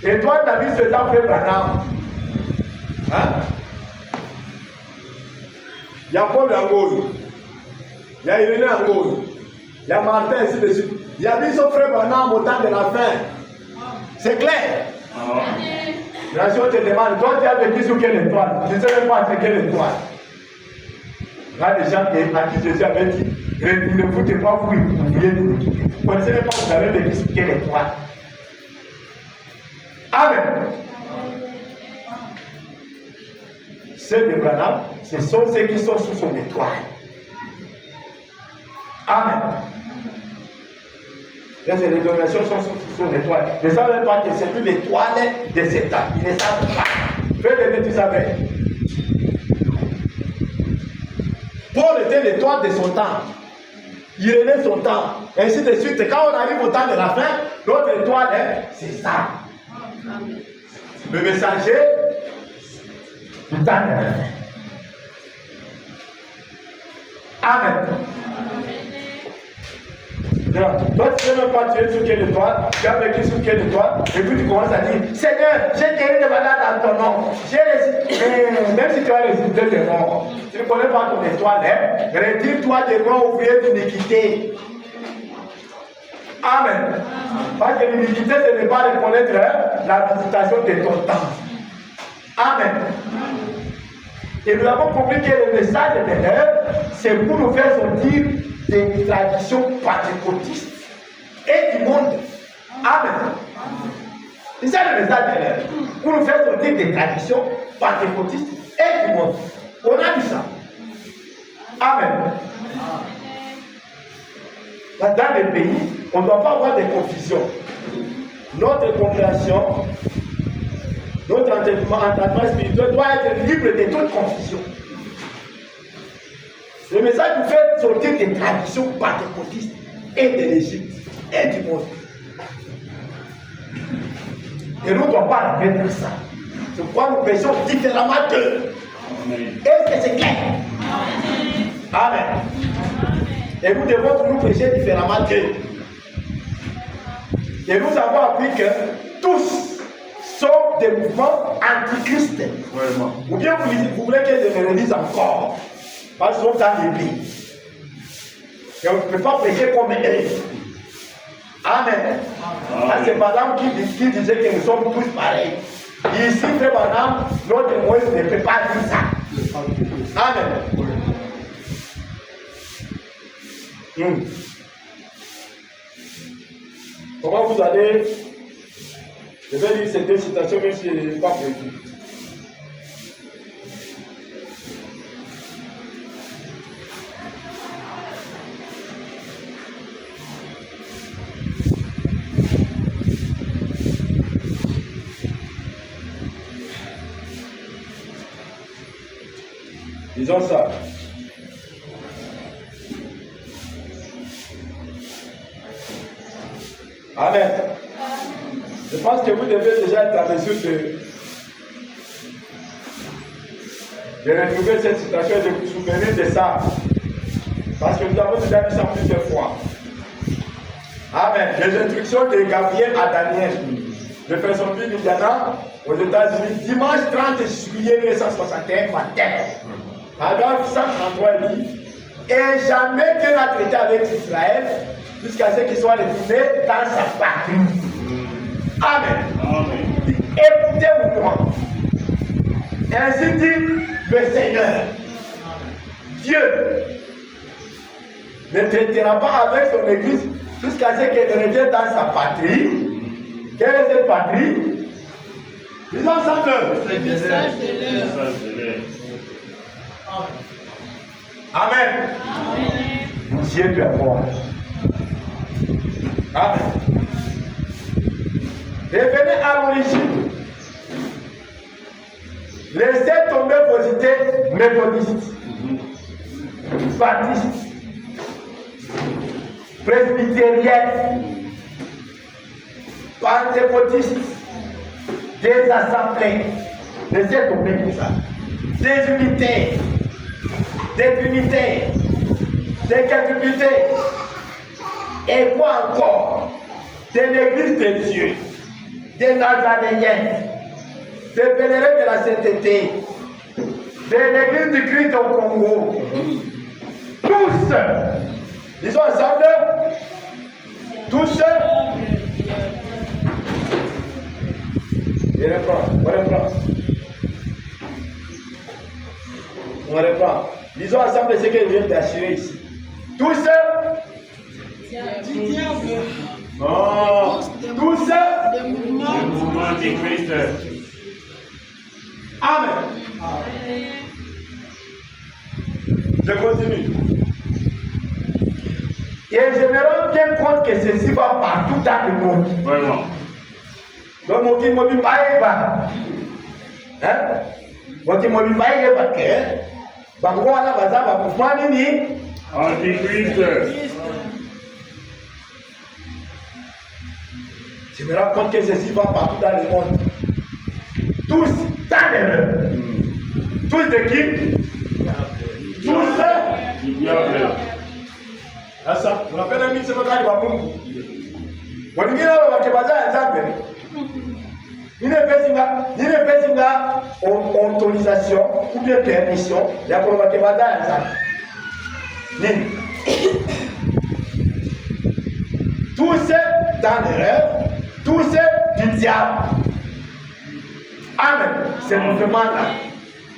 Étoile n'a vu ce temps fait Branham. Hein? Il y a Paul Angoy. Il y a Irénée Angoy. Il y a Martin, ainsi de suite. Il y a mis son frère Branham au temps de la fin. C'est clair. La chose te demande, toi tu as vécu sur quelle étoile? Je ne sais même pas c'est quelle étoile. Il y a des gens à qui Jésus avait dit, ne vous pas vous, vous voulez nous quitter. Vous ne connaissez même pas, vous avez vécu sur quelle étoile. Amen. Ceux de Branham, ce sont ceux qui sont sous son étoile. Amen. Les dominations sont sous son étoile. Ne savent pas que c'est l'étoile de cet âme. Ils ne savent pas. Fais-le, tu savais. Paul était l'étoile de son temps. Il aimait son temps. Ainsi de suite. Quand on arrive au temps de la fin, notre étoile, c'est ça. Le messager du temps de la fin. Amen. Toi, tu ne sais même pas tu es sur quelle étoile, tu as vécu sur quelle étoile, et puis tu commences à dire, Seigneur, j'ai guéri de malade dans ton nom. Même si tu as résulté des morts, tu ne connais pas ton étoile, retire-toi des morts ouvriers d'iniquité. Amen. Parce que l'humilité, ce n'est pas reconnaître la visitation de ton temps. Amen. Et nous avons compris que le message de l'erreur, c'est pour nous faire sortir des traditions pentecôtistes et du monde. Amen. C'est ça le message de l'erreur. Pour nous faire sortir des traditions pentecôtistes et du monde. On a dit ça. Amen. Dans les pays, on ne doit pas avoir de confusion. Notre compréhension, notre entendement spirituel doit être libre de toute confusion. Le message nous fait sortir des traditions pentecôtistes et de l'Égypte et du monde. Et nous ne devons pas répéter ça. C'est pourquoi nous péchons différemment d'eux. Est-ce que c'est clair? Amen. Et nous devons toujours pécher différemment d'eux. Et nous avons appris que tous sont des mouvements antichrist. Ou bien vous voulez que je me redise encore. Parce qu'ils sont dans les pays. Et on ne peut pas pécher comme eux. Amen. C'est Madame qui disait que nous sommes tous pareils. Ici, frère Madame, notre Moïse ne peut pas dire ça. Amen. Comment vous allez? Je vais lire ces deux citations, même si je n'ai pas prévu. Disons ça. Amen. Je pense que vous devez déjà être en mesure de retrouver cette situation et de vous souvenir de ça. Parce que nous avons déjà vu ça plusieurs fois. Amen. Les instructions de Gabriel à Daniel de Personville, Indiana, aux États-Unis, dimanche 30 juillet 1961 matin. Paragraphe 133 dit: et jamais Dieu n'a traité avec Israël jusqu'à ce qu'il soit retourné dans sa patrie. Amen. Amen. Écoutez-moi. Ainsi dit le Seigneur. Dieu ne traitera pas avec son église jusqu'à ce qu'elle revienne dans sa patrie. Quelle est cette patrie? Disons ensemble. Le message de l'heure. Amen. Amen. Dieu peut avoir. Amen. Revenez à l'origine. Laissez tomber vos idées méthodistes, baptistes, presbytériennes, pentecôtistes, des assemblées. Laissez tomber tout ça. Des unités, des trinités, des quadruplités. Et quoi encore? De l'église de Dieu, des Nazaréens, des pèlerins de la sainteté, de l'église du Christ au Congo. Tous, disons ensemble, tous. Et on reprend. Disons ensemble ce que je viens d'assurer ici. Tous. Non. Tous des mouvements antichrist. Amen. Je continue. Et je me rends bien compte que ceci va partout dans le monde. Vraiment. Donc, mon petit mobile pas. Hein? Mon petit mobile pas parce que bango ala baza ba mouvement nini? Antichrist. Je me rends compte que ceci va partout dans le monde. Tous dans l'erreur. Tous de qui? Tous du diable. Asa, unapenda mimi sema kali wa Mungu. Wengine wao wakibaza nzambe. Nine pesinga autorisation ou bien permission ya kwa wakibaza nzambe. Nini? Tous ceux dans l'erreur, tous ceux du diable. Amen. C'est le mouvement-là.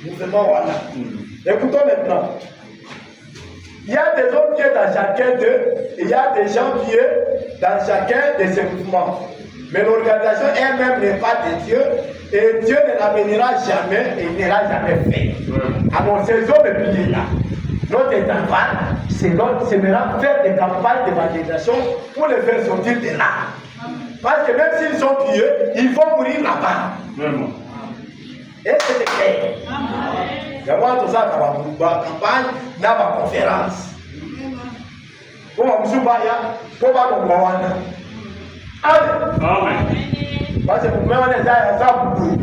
Mouvement voilà. Écoutons maintenant. Il y a des hommes qui sont dans chacun d'eux, et il y a des gens qui sont dans chacun de ces mouvements. Mais l'organisation elle-même n'est pas de Dieu, et Dieu ne l'amènera jamais, et il ne l'a jamais fait. Alors ces hommes piliers-là, notre travail, c'est maintenant faire des campagnes d'évangélisation pour les faire sortir de là. Parce que même s'ils sont pieux, ils vont mourir là-bas. Vraiment. Et c'est clair. Vraiment, tout ça, dans la campagne, dans la conférence. Pour ma moussoubaya, pour ma moumouana. Allez. Amen. Parce que pour moi, on est là, ça beaucoup.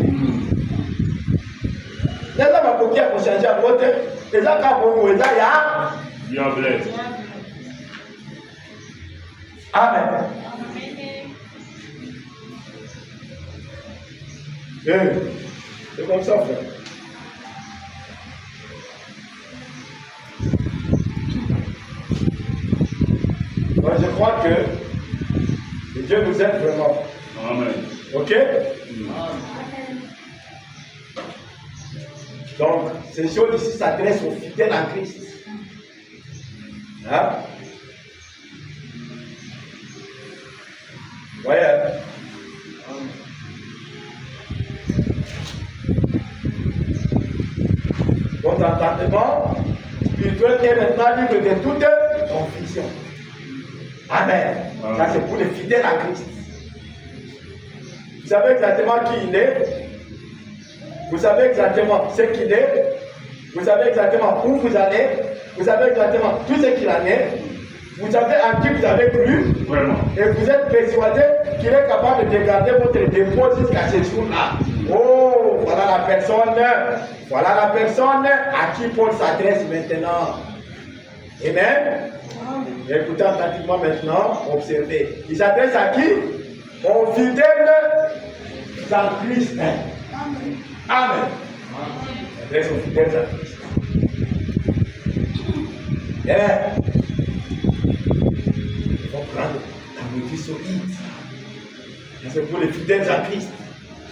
Les gens vont pour changer à voter. Les gens qui vont là, il y a. Diable. Amen. C'est comme ça, frère. Donc, je crois que Dieu nous aide vraiment. Amen. Ok? Donc, ces choses ici s'adressent aux fidèles en Christ. Hein? Voyez? Votre entendement spirituel est maintenant libre de toute confusion. Amen. Ça, c'est pour les fidèles à Christ. Vous savez exactement qui il est. Vous savez exactement ce qu'il est. Vous savez exactement où vous allez. Vous savez exactement tout ce qu'il en est. Vous savez en qui vous avez cru. Vraiment. Et vous êtes persuadé qu'il est capable de garder votre dépôt jusqu'à ce jour-là. Oh, voilà la personne. Voilà la personne à qui Paul s'adresse maintenant. Amen. Écoutez attentivement maintenant, observez. Il s'adresse à qui? Aux fidèles en Christ. Amen. Il s'adresse aux fidèles en Christ. Il faut prendre la nourriture solide. C'est pour les fidèles en Christ.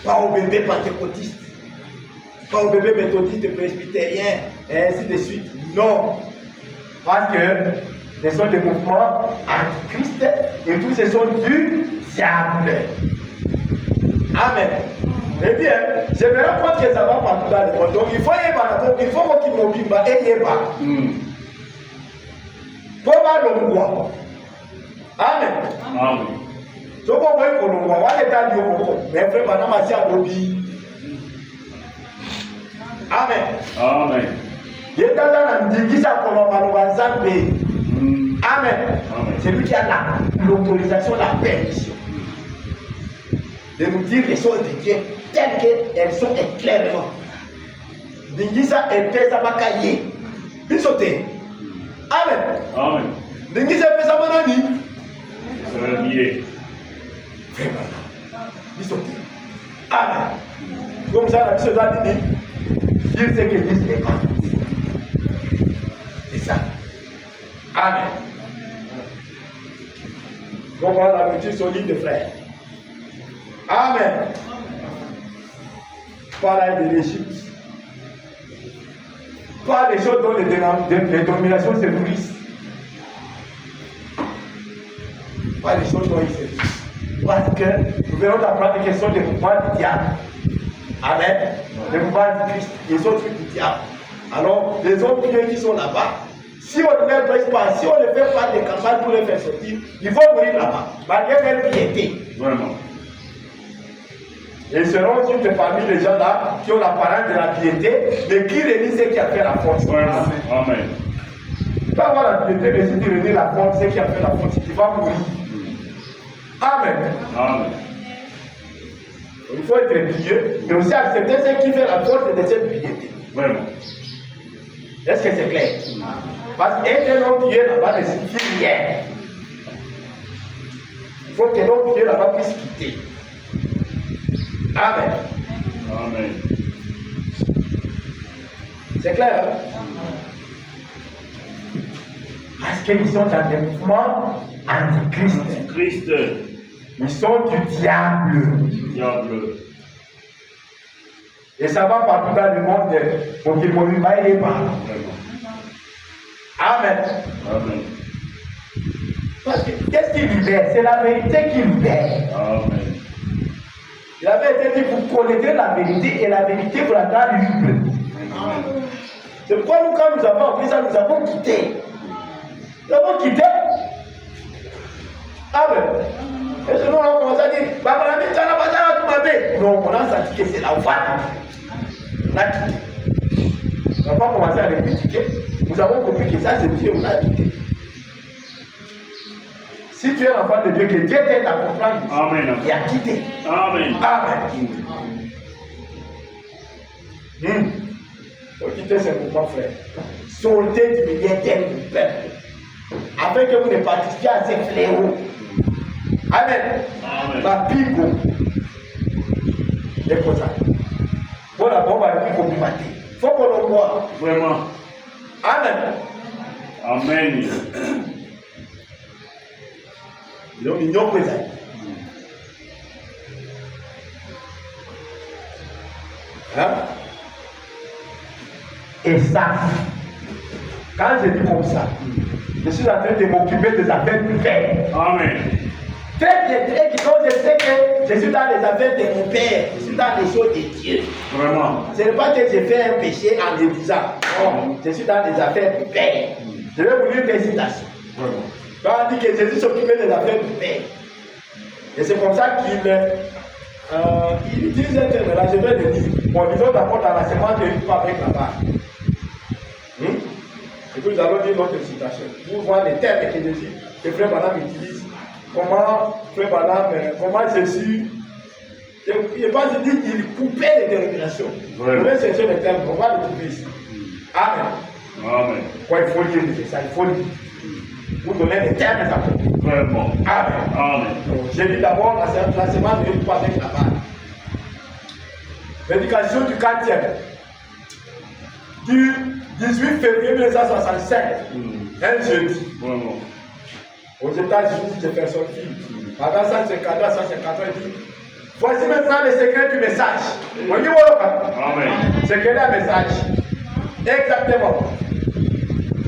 Pas aux bébés pentecôtistes. Pas aux bébés méthodistes, presbytériens, et ainsi de suite. Non. Parce que ce sont des mouvements antichrist et tous ce sont du diable. Amen. Eh bien, je me rends compte que ça va partout dans le monde. Donc il faut y aller, il faut qu'il m'oblige et y aller. Pour voir le mouvement. Amen. Amen. Ce qu'on voit pour le mouvement, on va l'état du haut. Mais frère, madame, c'est à l'objet. Amen. Amen. Amen. C'est lui qui a l'autorisation, la permission de nous dire les choses de Dieu telles qu'elles sont clairement. Dingisa était sa makaye. Bisote. Amen. Amen. Dingisa fait sa manani. Ça va bien. Vraiment. Bisote. Amen. Comme ça, la bisote a dit. Dieu sait que Dieu n'est pas. C'est ça. Amen. Donc voilà la nourriture solide, frère. Amen. Pareil de l'Égypte. Pas des choses dont les dénominations se nourrissent. Pas des choses dont ils se nourrissent. Parce que nous venons d'apprendre que ce sont des mouvements du diable. Amen. Les mouvements du Christ, les autres du diable. Alors, les autres qui sont là-bas, si on ne les presse pas, si on ne fait pas des campagnes pour les faire sortir, ils vont mourir là-bas, malgré leur piété. Vraiment. Et ils seront juste parmi les gens là qui ont l'apparence de la piété, mais qui réunissent ce qui a fait la force. Vraiment. Amen. Tu peux avoir la piété, mais si tu réunis la force, ce qui a fait la force, tu vas mourir. Amen. Amen. Il faut être pieux, mais aussi accepter ce qui fait la force de cette piété. Vraiment. Est-ce que c'est clair? Parce qu'être un homme pieux là-bas ne signifie rien. Il faut que l'homme pieux là-bas puisse quitter. Amen. Amen. C'est clair, hein? Parce qu'ils sont dans des mouvements antichrist. Christ. Ils sont du diable. Diable. Et ça va partout dans le monde pour qu'ils ne mourent pas. Amen. Amen. Parce que qu'est-ce qui libère? C'est la vérité qui libère. Amen. Il avait été dit, vous connaîtrez la vérité et la vérité vous rendra libre. C'est pourquoi nous, quand nous avons appris ça, nous avons quitté. Nous avons quitté. Amen. Et sinon, on a commencé à dire, non, on a senti que c'est la voie. On a quitté. On n'a pas commencé à les critiquer. Nous avons compris que ça, c'est Dieu, on a quitté. Si tu es l'enfant de Dieu, que Dieu t'aide à comprendre, Amen. il a quitté. Amen. Amen. Faut quitter ce mouvement, frère. Sortez du milieu du peuple, afin que vous ne participiez à ces fléaux. Amen. Amen. Ma pico. Les causes. Bon, la bombe a dit qu'on peut mater. Il faut qu'on le voit. Vraiment. Amen. Amen. Ils ont mignon que ça. Hein? Et ça, quand je dis comme ça, je suis en train de m'occuper des affaires du Père. Amen. Très bien, très bien, je sais que je suis dans les affaires de mon Père, je suis dans les choses de Dieu. Vraiment. Ce n'est pas que j'ai fait un péché en le disant. Non, je suis dans les affaires du Père. Je vais vous lire des citations. Vraiment. Quand on dit que Jésus s'occupait des affaires du Père. Et c'est comme ça qu'il utilise un terme. Là, je vais le dire. Bon, disons d'abord dans la séquence de pas avec la barre. Et puis nous allons dire notre citation. Pour voir les termes que Jésus, que Frère Branham utilise. Comment Frère Branham, comment Jésus. Je pense qu'il coupait les dénominations. Je vais chercher les termes, on va les trouver ici. Amen. Amen. Quoi, il faut lire ça, il faut lire. Vous donnez des termes à comprendre. Vraiment. Amen. Amen. J'ai dit d'abord la semence de pas avec la barre. L'éducation du 4e, du 18 février 1965, un jeudi. Vraiment. Aux États-Unis, j'ai fait sortir. Pendant 153 à 153, il dit voici maintenant le secret du message. On dit Amen. secret du message. Exactement.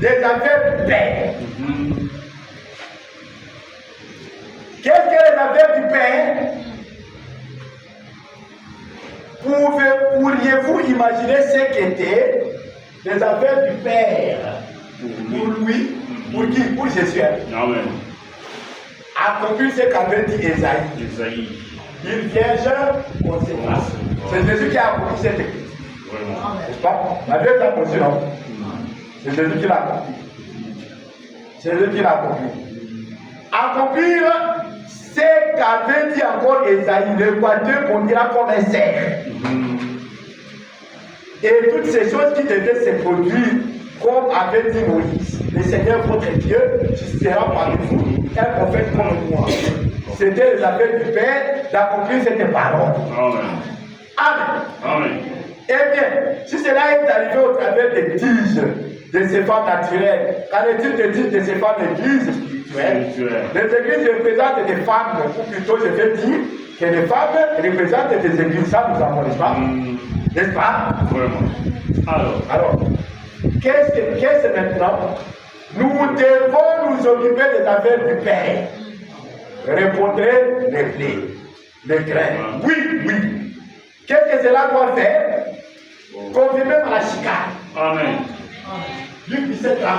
Les affaires du Père. Qu'est-ce que les affaires du Père? Pourriez-vous imaginer ce qu'étaient les affaires du Père pour lui, pour qui? Pour Jésus. Amen. Accomplir ce qu'avait dit Esaïe. Esaïe. Une vierge conséquence. C'est Jésus qui a accompli cette écriture. Vraiment. N'est-ce pas? La Bible a conçu, non? C'est Jésus qui l'a accompli. C'est Jésus qui l'a accompli. Accomplir ce qu'avait dit encore Esaïe, le boiteux conduira comme un cerf. Et toutes ces choses qui devaient se produire, comme avait dit Moïse, le Seigneur votre Dieu suscitera parmi vous un prophète comme moi. C'était les affaires du Père d'accomplir cette parole. Amen. Amen. Amen. Eh bien, si cela est arrivé au travers des tiges de ces femmes naturelles, qu'en est-il des tiges de ces femmes églises spirituelles? Les églises représentent des femmes, ou plutôt je vais dire que les femmes représentent des églises, ça nous avons, n'est-ce pas? N'est-ce pas? Vraiment. Alors, qu'est-ce que maintenant? Nous devons nous occuper des affaires du Père. Répondrez les grains. Oui, oui. Qu'est-ce que cela doit faire? Confirmer par la chicane. Amen. Luc 17, 30.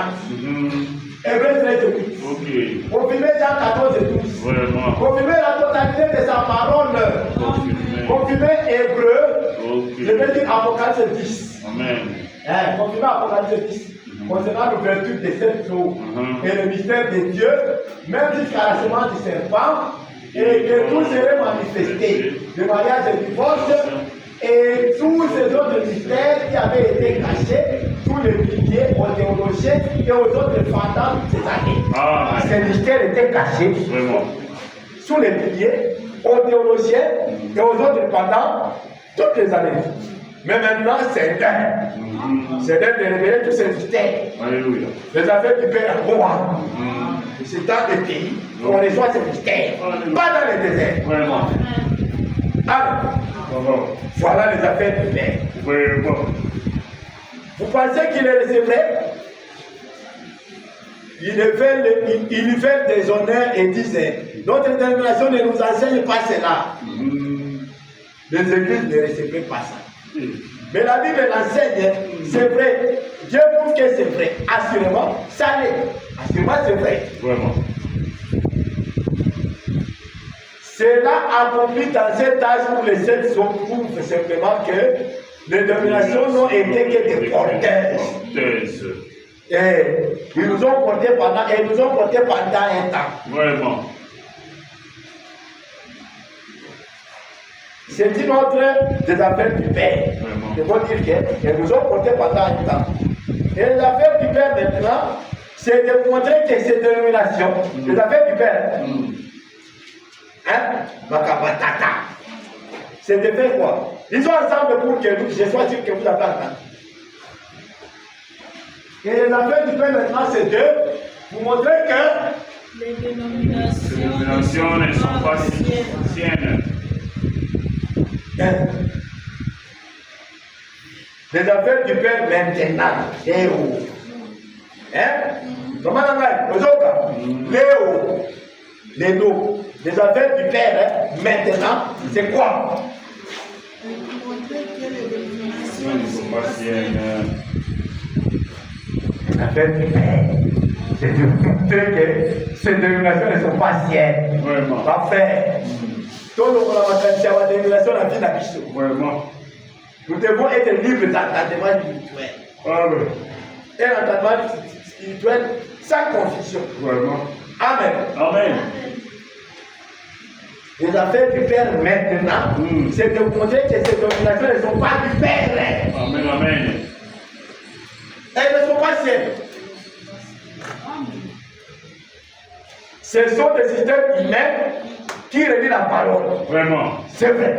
Hébreux 13, 8. Ok. Confirmer Jean 14 et 12. Vraiment. Confirmer la totalité de sa parole. Confirmé. Confirmer Hébreux. Ok. Je vais dire Apocalypse 10. Amen. Confirmer Apocalypse 10. Concernant l'ouverture des sept eaux et le mystère de Dieu, même jusqu'à la semence du serpent, et que tout serait manifesté, le mariage et le divorce, et tous ces autres mystères qui avaient été cachés, tous les piliers aux théologiens et aux autres pendant toutes ces années. Ces mystères étaient cachés sous les piliers, aux théologiens et aux autres pendant toutes les années. Mais maintenant, c'est d'eux. C'est d'eux de révéler tous ces mystères. Alléluia. Les affaires du Père roi. C'est dans le pays qu'on reçoit ce mystère. Pas dans le désert. Vraiment. Amen. Voilà les affaires du Père. Vraiment. Vous pensez qu'il est recevrait? Ils lui veulent des honneurs et disent notre dénomination ne nous enseigne pas cela. Les églises ne recevraient pas ça. Mais la Bible l'enseigne, c'est vrai. Dieu prouve que c'est vrai. Assurément, ça l'est. Assurément, c'est vrai. Vraiment. Cela accompli dans cet âge où les sept sont prouvent simplement que les dominations n'ont été que des porteuses. Et ils nous ont portés pendant un temps. Vraiment. C'est une autre des affaires du Père. Je veux dire qu'ils nous ont portés pendant un temps. Et les affaires du Père maintenant, c'est de montrer que ces dénominations, les affaires du Père, c'est de faire quoi? Ils sont ensemble pour que nous, je sois sûr que vous avez entendu. Et les affaires du Père maintenant, c'est de vous montrer que Les dénominations ne sont pas anciennes. Les affaires du Père maintenant, Léo. Comment on a Léo. Léo. Les affaires du Père maintenant, c'est quoi? Ne sont pas anciennes. Les affaires du Père, c'est de montrer que ces dénominations ne sont pas anciennes. Vraiment. Parfait. Tout le monde a la dénomination la vie de la mission. Vraiment. Nous devons être libres d'entendement spirituel. Amen. Et l'entendement spirituel sans confusion. Vraiment. Amen. Amen. Les affaires du Père maintenant, c'est de montrer que ces dominations ne sont pas du Père. Amen. Amen. Elles ne sont pas siennes. Ce sont des systèmes humains qui relient la parole. Vraiment. C'est vrai.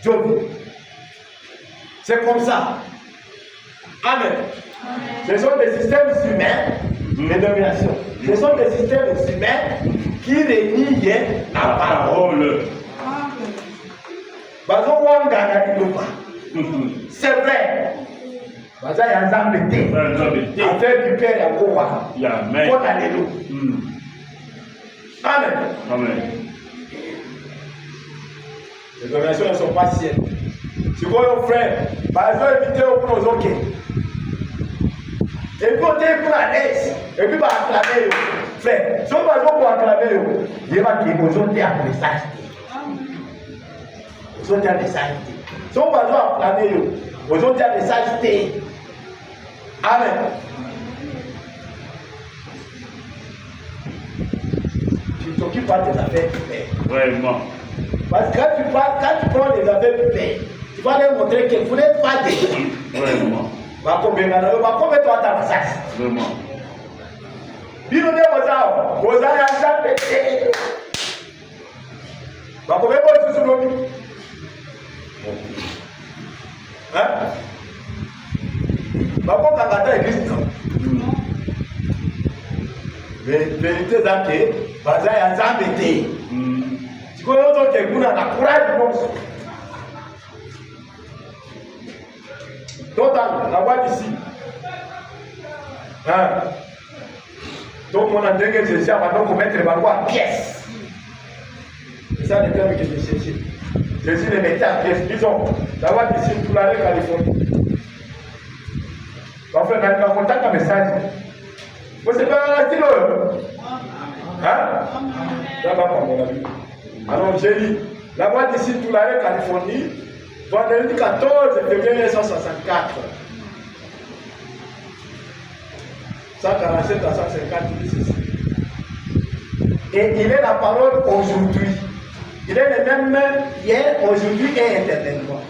Job. C'est comme ça. Amen. Ce sont des systèmes humains de domination. Ce sont des systèmes humains qui relient la parole. C'est vrai. Baza ya Nzambe te. Affaire du Père ya Kowa. Amen. Pour alléluia. Amen. Amen. Les dominations ne sont pas siennes. Tu vois, nos frères, par exemple, éviter au pour nos ok. Et puis, on est pour la laisse. Et puis, on va acclamer. Frère, si on va pour acclamer, il va qu'il y ait besoin de message. Besoin de message. Si on va acclamer, besoin de message. Amen. Tu ne t'occupes pas des affaires du Père. Vraiment. Parce que quand tu prends les affaires du Père, tu vas leur montrer que vous n'êtes pas des. Vraiment. Vraiment. Bino de wazao, wazao ya Nzambe. Bakobeba isusu lobi. Bakokangata Église. Mais vérité zake, wazao ya Nzambe te. Sikoyo zote kuna na courage monso. Total, la voix d'ici. Donc, on a dingue Jésus avant de mettre les ballons en pièces. C'est ça le terme que je cherchais. Jésus les mettait en pièces. Disons, la voix d'ici, pour la Californie. En fait, on a contact un message. Vous savez pas un stylo. Ça va pas, mon ami. Alors, j'ai dit, la voix d'ici, pour la Californie. Vendredi 14 février 1964. 147 à 150, il dit ceci. Et il est la parole aujourd'hui. Il est le même hier, aujourd'hui et éternellement.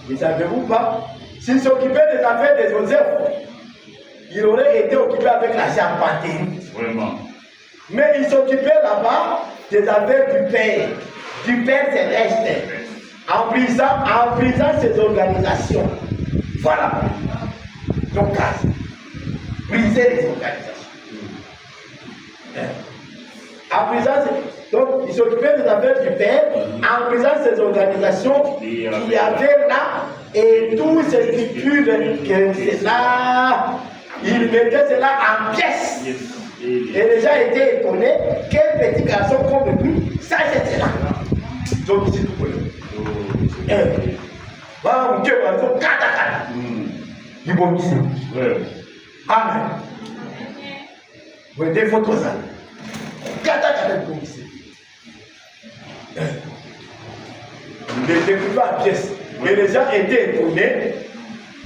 Ne savez-vous pas? S'il s'occupait des affaires des Joseph, il aurait été occupé avec la charpenterie. Vraiment. Mais il s'occupait là-bas des affaires du Père céleste. En brisant ces organisations. Voilà. Donc, briser les organisations. En présence, donc, il s'occupait des affaires du Père, en présence des organisations qu'il y avait là, et toutes ces structures que c'est là, il mettait cela en pièces. Et les gens étaient étonnés, quel petit garçon comme lui, ça c'était là. Donc, c'est tout pour eux. Voilà, mon Dieu, kata. Du bon ici. Amen. Vous des photos ça. Kata du bon ici. Les découvert en pièces. Et les gens étaient étonnés.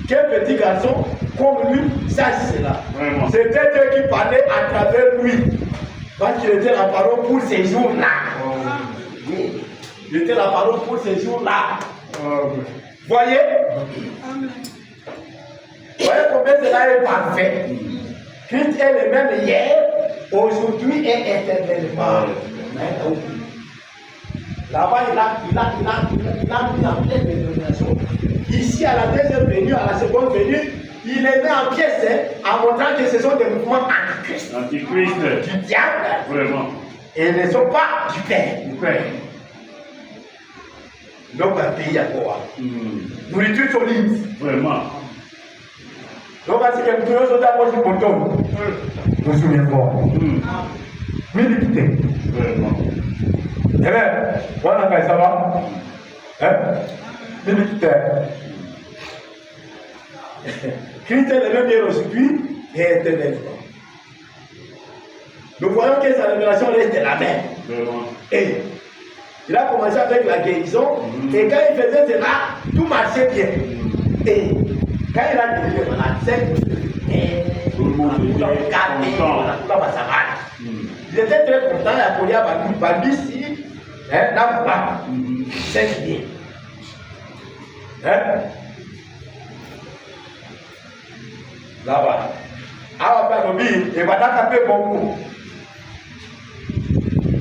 Quel petit garçon comme lui, ça c'est là. C'était Dieu qui parlait à travers lui. Parce qu'il était la parole pour ces jours-là. Il était la parole pour ces jours-là. Voyez? Voyez combien cela est parfait. Christ est le même hier, aujourd'hui et éternellement. Là-bas, il a mis en pièce les dominations. Ici, à la deuxième venue, à la seconde venue, il les met en pièces en montrant que ce sont des mouvements antichrist. Antichrist. Du diable. Vraiment. Et ils ne sont pas du Père. Donc, un pays à quoi? Nourriture solide. Vraiment. Donc, c'est que nous sommes d'abord sur le bouton. Nous souvenons. Militaire. Vraiment. Eh bien, voilà, ça va? Hein? Militaire. Christ est le même hier aujourd'hui et éternellement. Nous voyons que sa révélation reste la même. Vraiment. Et il a commencé avec la guérison, et quand il faisait cela, tout marchait bien. Et quand il a guéri le malade, tout le monde était content. Il était très content, il a collé à Babi ici, là, là, c'est bien. Là-bas. Alors, Babi, il va taper beaucoup.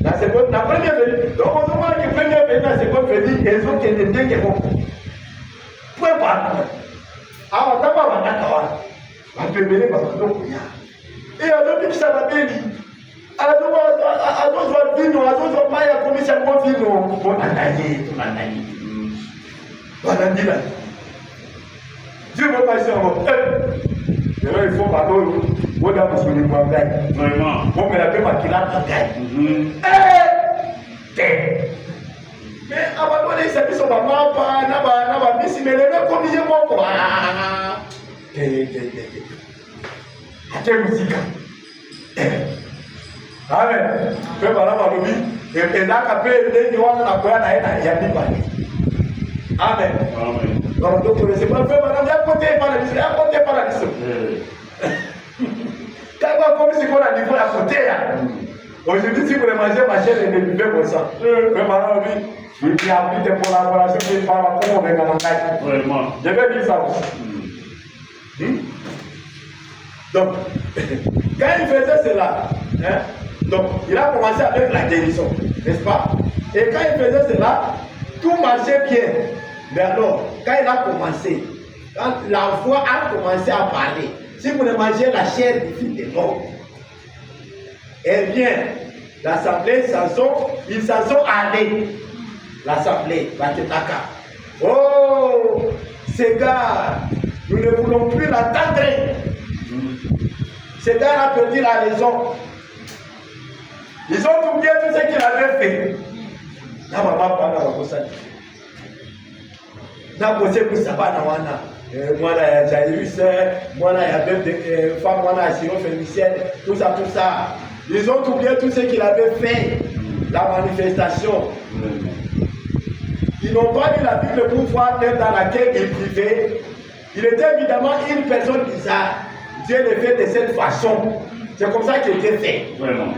La première venue, donc on voit que la première venue, la seconde venue, ils ont été des beaucoup. Point par point. Alors, d'abord, on va te mener par le dos. Et à l'autre, ça va bien. À l'autre, vino, à l'autre, il y a commis ça pour vino. On a gagné, on a gagné. On a dit là. Dieu m'a passé en mode. Il faut pardon. On a besoin de moi. Vraiment. On me l'appelle ma qu'il a gagne. Mais abandonner ça, ils sont pas mal, mais les mecs comme ils sont quoi. Musique. Amen. Fais par là, ma lobby. Et là, après, les gens ont appris à y aller. Amen. Amen. Donc, vous ne connaissez pas, fais madame, il y a côté par la mission, il y a côté par la mission. Quand on a comme à niveau à côté, aujourd'hui, si vous voulez manger ma chair, et ne buvez pas ça. Fais madame, il y a plus de collaboration qui parle à comment on est dans mon cas. Vraiment. Je vais dire ça aussi. Donc, quand il faisait cela, donc il a commencé avec la guérison, n'est-ce pas? Et quand il faisait cela, tout marchait bien. Mais alors, quand il a commencé, quand la voix a commencé à parler, si vous ne mangez la chair du Fils de l'homme, eh bien, l'assemblée ils s'en sont allés. L'assemblée, Batetaka. Oh, ces gars, nous ne voulons plus l'attendre. Ces gars a perdu la raison. Ils ont oublié tout ce qu'il avait fait. Na maman pas na wakosa. Na posé pour ça pas na wana. Moi là Jairus, moi là il y a deux femmes, moi là Siro Fénicienne, tout ça. Ils ont oublié tout ce qu'il avait fait. La manifestation. Ils n'ont pas eu la Bible pour voir l'heure dans laquelle ils vivaient. Il était évidemment une personne bizarre. Dieu le fait de cette façon. C'est comme ça qu'il était fait. Vraiment.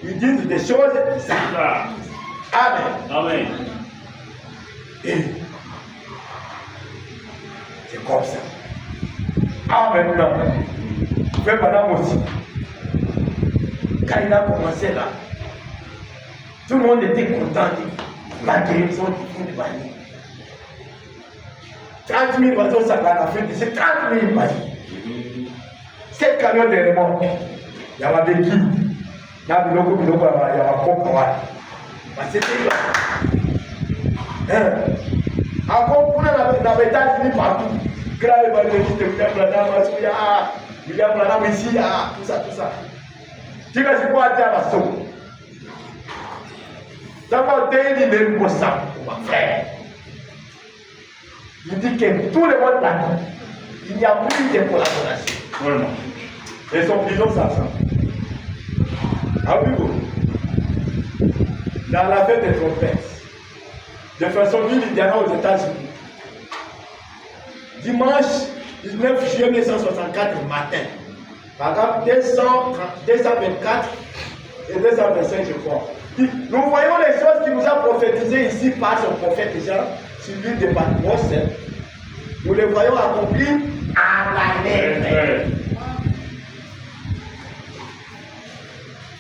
Ils disent des choses bizarres. Amen. Amen. Et c'est comme ça. Amen. Fais madame aussi. Quand il a commencé là, tout le monde était content. La guérison du fond du banni. 30 000 oiseaux ça va la fin, c'est 30 000 bannis. 7 camions de remorques. Il y avait qui? na biloko ya makoka wana baseteli encore kuna na États-Unis partout grand évangéliste William Branham ici tout ça tika sikuwa hata na soko D'abord, il est impossible, mon frère. Il dit que tout le monde l'a dit. Il n'y a plus de collaboration. Vraiment. Ils sont disons ça ensemble. Ah oui, oui. Dans la fête des trompettes, de façon Indiana aux États-Unis, dimanche 19 juillet 1964 matin, par exemple 224 et 225, je crois. Nous voyons les choses qu'il nous a prophétisées ici par son prophète Jean sur l'île de Patmos. Nous les voyons accomplies à la lettre.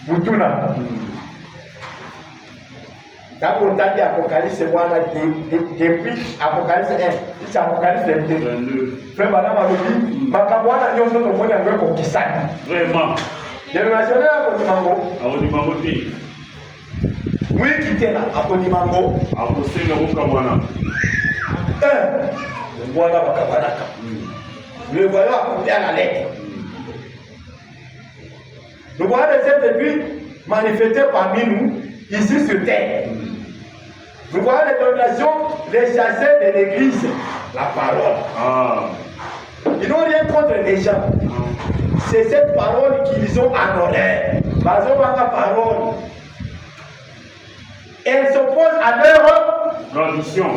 Butuna. Dans le temps de l'Apocalypse, depuis Apocalypse 1, c'est Apocalypse 22. Frère Madame Alobi, Makabwana Nyoso to moni angwe ko kisani. Vraiment. Générationnel à Kodimango. À Kodimango T. Oui, qui était là, à Kodimango. À Kosenga Mukamwana. Le voilà Makabanaka. Le voyons accompli à la lettre. Nous voyons les êtres manifestés parmi nous, ici sur terre. Nous voyons les dominations, les chassés de l'église, la parole. Ah. Ils n'ont rien contre les gens. C'est cette parole qu'ils ont honorée. La parole. Elle s'oppose à leur tradition.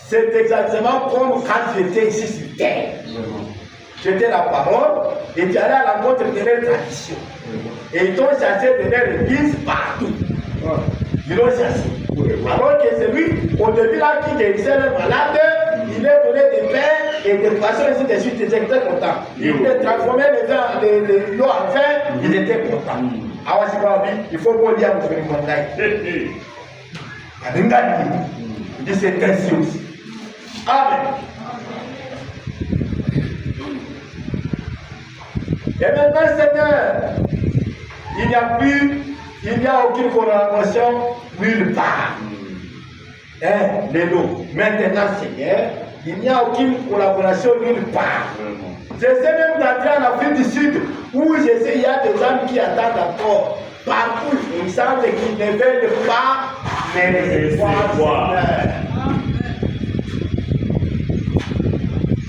C'est exactement comme quand j'étais ici sur terre. J'étais la parole et tu allais à l'encontre de leur tradition. Et ils t'ont chassé de leur église partout. Ils l'ont chassé. Alors que celui, au début là, qui guérissait le malade, il leur donnait des pains et des poissons, ainsi de suite, ils étaient contents. Il les transformait l'eau en vin, ils étaient contents. Alors, il faut qu'on dise à vous faire une montagne. Il dit c'est ainsi aussi. Amen. Et maintenant, Seigneur, il n'y a aucune collaboration nulle part. Maintenant, Seigneur, il n'y a aucune collaboration nulle part. J'essaie même d'entrer en Afrique du Sud où il y a des gens qui attendent encore. Partout, il semble qu'ils ne veulent pas les espoirs.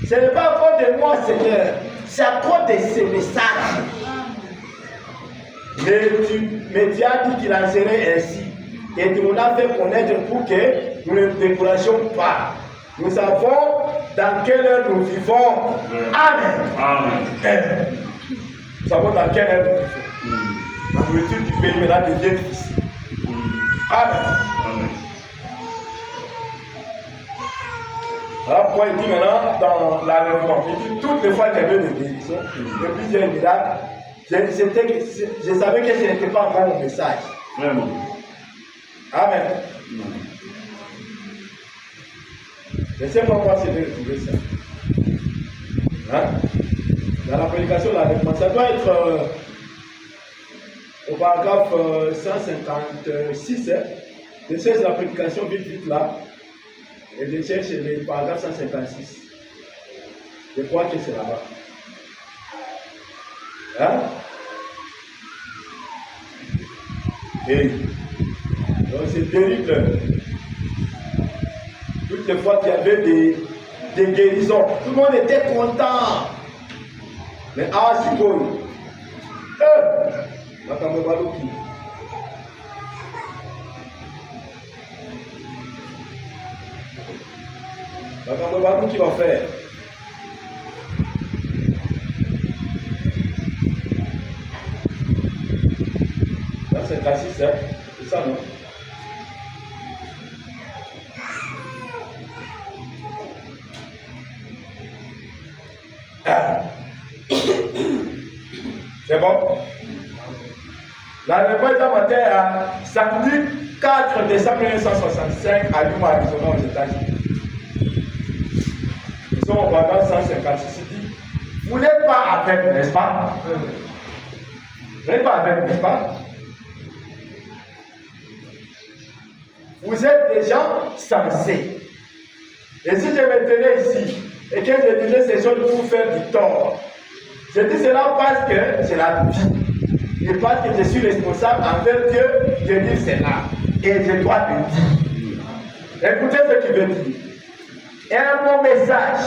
Ce n'est pas à cause de moi, Seigneur, c'est à cause de ces messages. Mais tu as dit qu'il en serait ainsi. Et tu nous l'as fait connaître pour que nous ne décourageons pas. Nous savons dans quelle heure nous vivons. Amen. Amen. Nous savons dans quelle heure nous vivons. La nourriture du pays maintenant devient difficile. Amen. Amen. Alors pourquoi il dit maintenant dans l'enlèvement, il dit toutes les fois qu'il y avait des guérisons, et plusieurs miracles, je savais que ce n'était pas encore mon message. Vraiment. Amen. Laissez-moi voir si je vais retrouver ça. Hein? Dans la prédication de l'enlèvement, ça doit être au paragraphe 156. Hein? Je cherche la prédication vite là. Et je cherche le paragraphe 156. Je crois que c'est là-bas. Hein? Et donc c'est terrible. Toutes les fois qu'il y avait des guérisons, tout le monde était content. Mais ah, c'est bon. Qui va faire? Là, c'est assis, c'est ça, non? C'est bon? La réponse matin à samedi 4 décembre 1965 à Yuma, Arizona, aux États-Unis. Ils sont au paragraphe 156. Il dit Vous n'êtes pas avec, n'est-ce pas? Vous n'êtes pas avec, n'est-ce pas? Vous êtes des gens sensés. Et si je me tenais ici et que je disais ces choses pour vous faire du tort, je dis cela parce que c'est la vie. Et parce que je suis responsable envers Dieu, je dis cela. Et je dois te dire. Écoutez ce qu'il veut dire. Un bon message.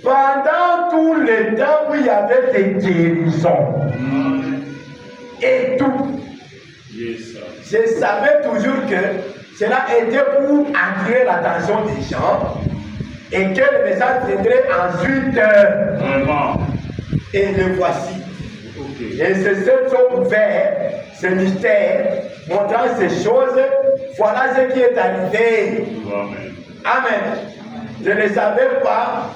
Pendant tout le temps où il y avait des guérisons et tout, je savais toujours que cela était pour attirer l'attention des gens et que le message viendrait ensuite. Vraiment. Et le voici. Et ces sept sont ouverts, ce mystère, montrant ces choses. Voilà ce qui est arrivé. Amen. Amen. Je ne savais pas,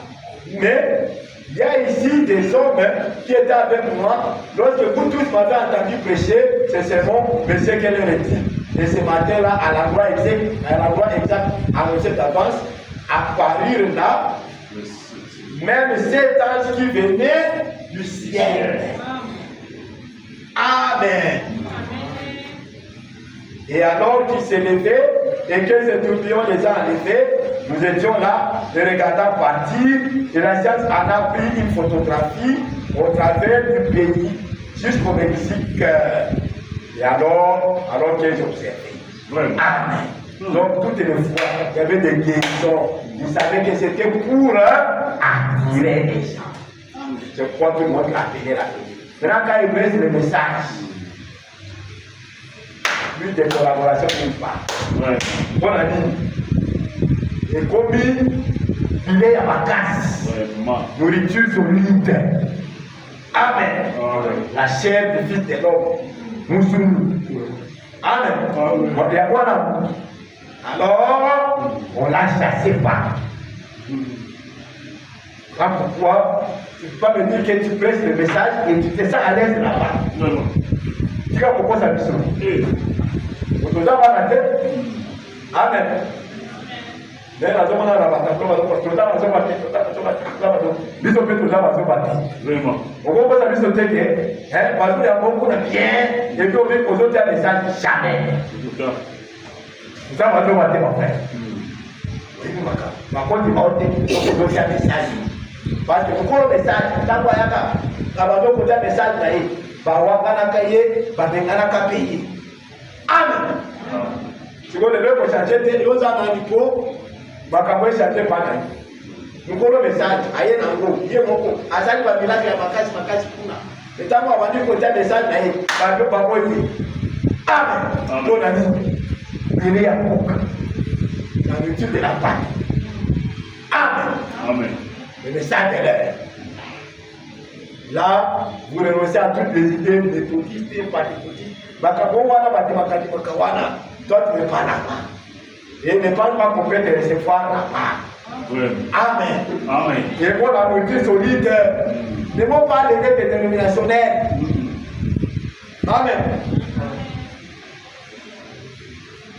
mais il y a ici des hommes qui étaient avec moi. Lorsque vous tous m'avez entendu prêcher, c'est seulement M. Keller dit. Et ce matin-là, à l'endroit exact, annoncé d'avance, apparurent là, même cet ange qui venait du ciel. Amen. Et alors qu'il s'est levé et que ce tourbillon les a enlevés, nous étions là, les regardant partir, et la science en a pris une photographie au travers du pays jusqu'au Mexique. Et alors que j'observais. Amen. Donc toutes les fois, il y avait des guérisons. Vous savez que c'était pour attirer les gens. Je crois que moi, je l'appelais la vie. Maintenant, quand il reste le message, lui, des collaborations pour pas. Bon ami, et comme il est à ma casse, nourriture solide. Amen. La chair du Fils de l'homme, nous sommes. Amen. Alors, on l'a chassé par. Voilà pourquoi tu ne peux pas me dire que tu presses le message et tu fais ça à l'aise là-bas. Non. Tu vas pourquoi ça mission. On doit avoir la tête. Amen. Mais la zone là, Vraiment. on comprend ça mission tête. Parce qu'il y a beaucoup de bien et puis on veut aux autres message jamais. Nous avons maté mon frère. Ma contre il m'a ôté aux autres message. Parce que pour le message, tant qu'on y a un côté message là, bawakana kaye, babengana kapaye. Amen. Si vous devez vous changer, vous avez un niveau, bakabwe changer pas là. Nous avons le message, aïe nango, yé moko, azali ba milaki ya makasi kuna. Et tant qu'on va dire côté message là, babwe baboyi. Amen. Bon ami, il est à Cook. La nourriture de la pâte. Amen. Le message est là. Là, vous renoncez à toutes les idées de népotisme et pas népotisme. Bakabowana, Batibakawana, toi tu ne pas là-bas. Et ne pense pas qu'on peut te recevoir là-bas. Amen. Et pour la nourriture solide, ne vont pas les déterminationnels. Amen.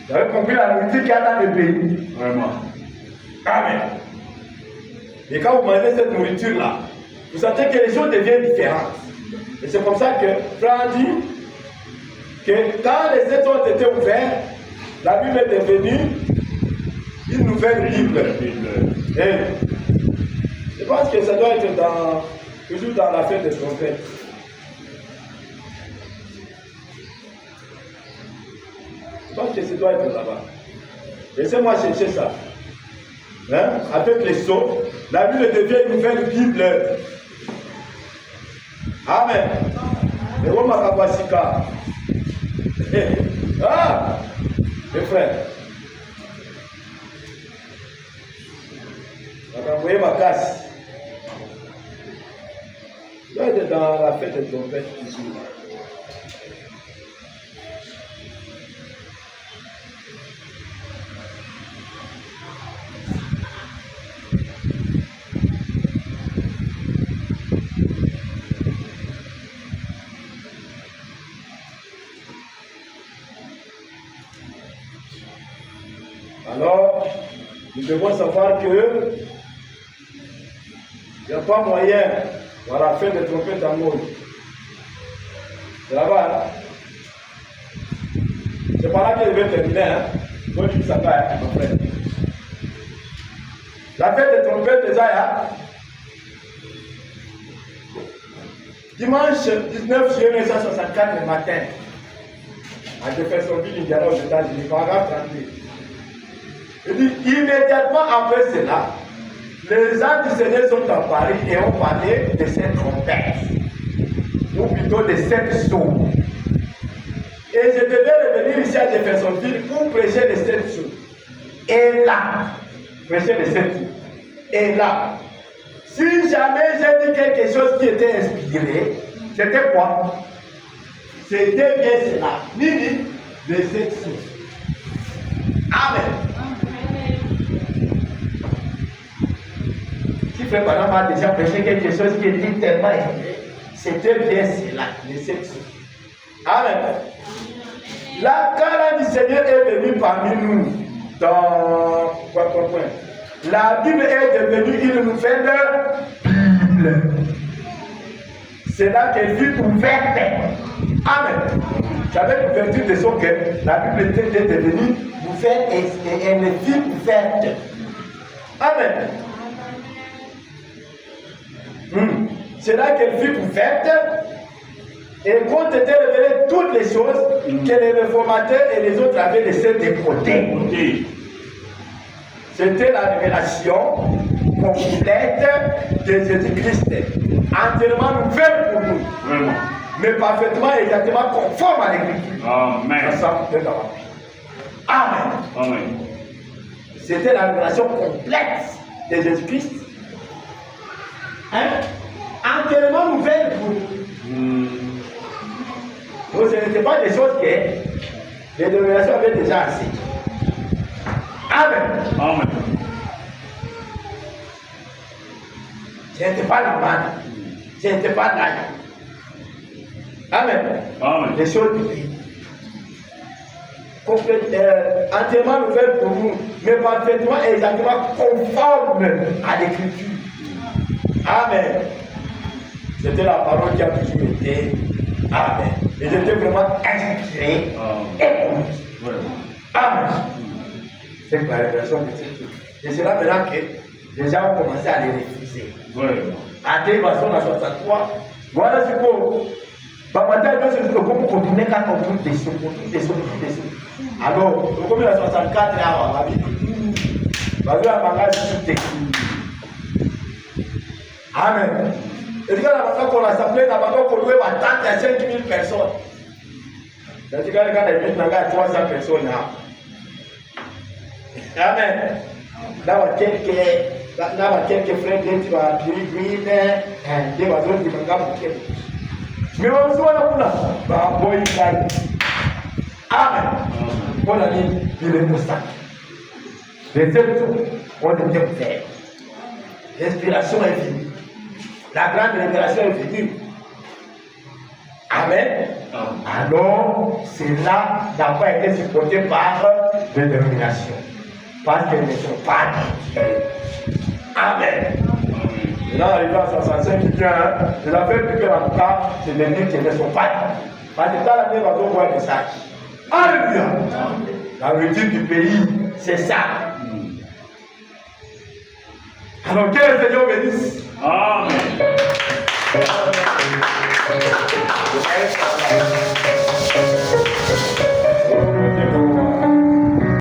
Vous avez compris la nourriture qu'il y a dans le pays. Vraiment. Amen. Et quand vous mangez cette nourriture-là, vous sentez que les choses deviennent différentes. Et c'est comme ça que Frère dit que quand les êtres ont été ouverts, la Bible est devenue une nouvelle Bible. Et je pense que ça doit être toujours dans la fête des trompettes. Je pense que ça doit être là-bas. Laissez-moi chercher ça. Avec les sceaux, la Bible devient une nouvelle Bible. Amen. Et on m'a capacité. Mes frères. On a envoyé ma casse. Je dois être dans la fête des trompettes ici. Alors, nous devons savoir que Il n'y a pas moyen. Voilà, faire des trompettes en mode. C'est là-bas. Hein? C'est par là que je vais terminer. Hein? Moi, je dis ça va, hein, mon frère. La fête des trompettes des Aya. Dimanche 19 juillet 1964 le matin, à Jeffersonville, Indiana, aux États-Unis, paragraphe 32. Il dit immédiatement après cela, les anges du Seigneur sont apparus et ont parlé de cette trompette, ou plutôt de cette sourde. Et je devais revenir ici à Jeffersonville pour prêcher les 7 sourds. Et là, prêcher les 7 sourds. Et là, si jamais j'ai dit quelque chose qui était inspiré, c'était quoi? C'était bien cela. Nini, les 7 sourds. Amen. Si Frère Branham a déjà prêché quelque chose qui était tellement inspiré, c'était bien cela, les 7 sourds. Amen. La grâce du Seigneur est venue parmi nous dans la Bible est devenue une nouvelle Bible. C'est là qu'elle fut ouverte. Amen. J'avais l'ouverture de son cœur. La Bible était devenue ouverte et elle fut ouverte. Amen. C'est là qu'elle fut ouverte. Et quand était révélé toutes les choses que les réformateurs et les autres avaient laissé de côté. C'était la révélation complète de Jésus-Christ, entièrement nouvelle pour nous, vraiment, mais parfaitement exactement conforme à l'Écriture. Amen. Amen. Amen. C'était la révélation complète de Jésus-Christ, hein? Entièrement nouvelle pour nous. Donc ce n'était pas des choses que les dénominations avaient déjà assez. Amen. Amen. Je n'étais pas la manne. Je n'étais pas là. Amen. Amen. Les choses divines. Entièrement nouvelles pour nous, mais parfaitement exactement conforme à l'Écriture. Amen. C'était la parole qui a toujours été. Amen. Et j'étais vraiment inspiré et connu. Amen. C'est la révélation de cette chose. Et c'est là maintenant que les gens ont commencé à les refuser. À Télévision à 63, voilà ce qu'on. Bamata est dans ce qu'on peut continuer quand on trouve des choses. Alors, comme il y a 64 là, on va dire. Parce que la bagage est tout. Amen. Et quand la bagage qu'on a s'appelé, la bagage qu'on louait à 35 000 personnes. C'est-à-dire quand les gens ont 300 personnes là. Amen. Là, quelques frères qui vont Billy Green, des oiseaux qui vont gagner. Mais on se voit là, Amen. Bon ami, il est pour ça. Les êtres ont été ouverts. L'inspiration est venue. La grande révélation est venue. Amen. Alors, cela n'a pas été supporté par les dénominations. Parce qu'elles ne sont pas Dieu. Amen. Là, arrivé à 65, il vient, je l'avais plus que en tout cas, c'est de dire qu'elles ne sont pas Dieu. Parce que dans la Bible, on voit un message. Alléluia. La vérité du pays, c'est ça. Alors, que le Seigneur bénisse. Amen.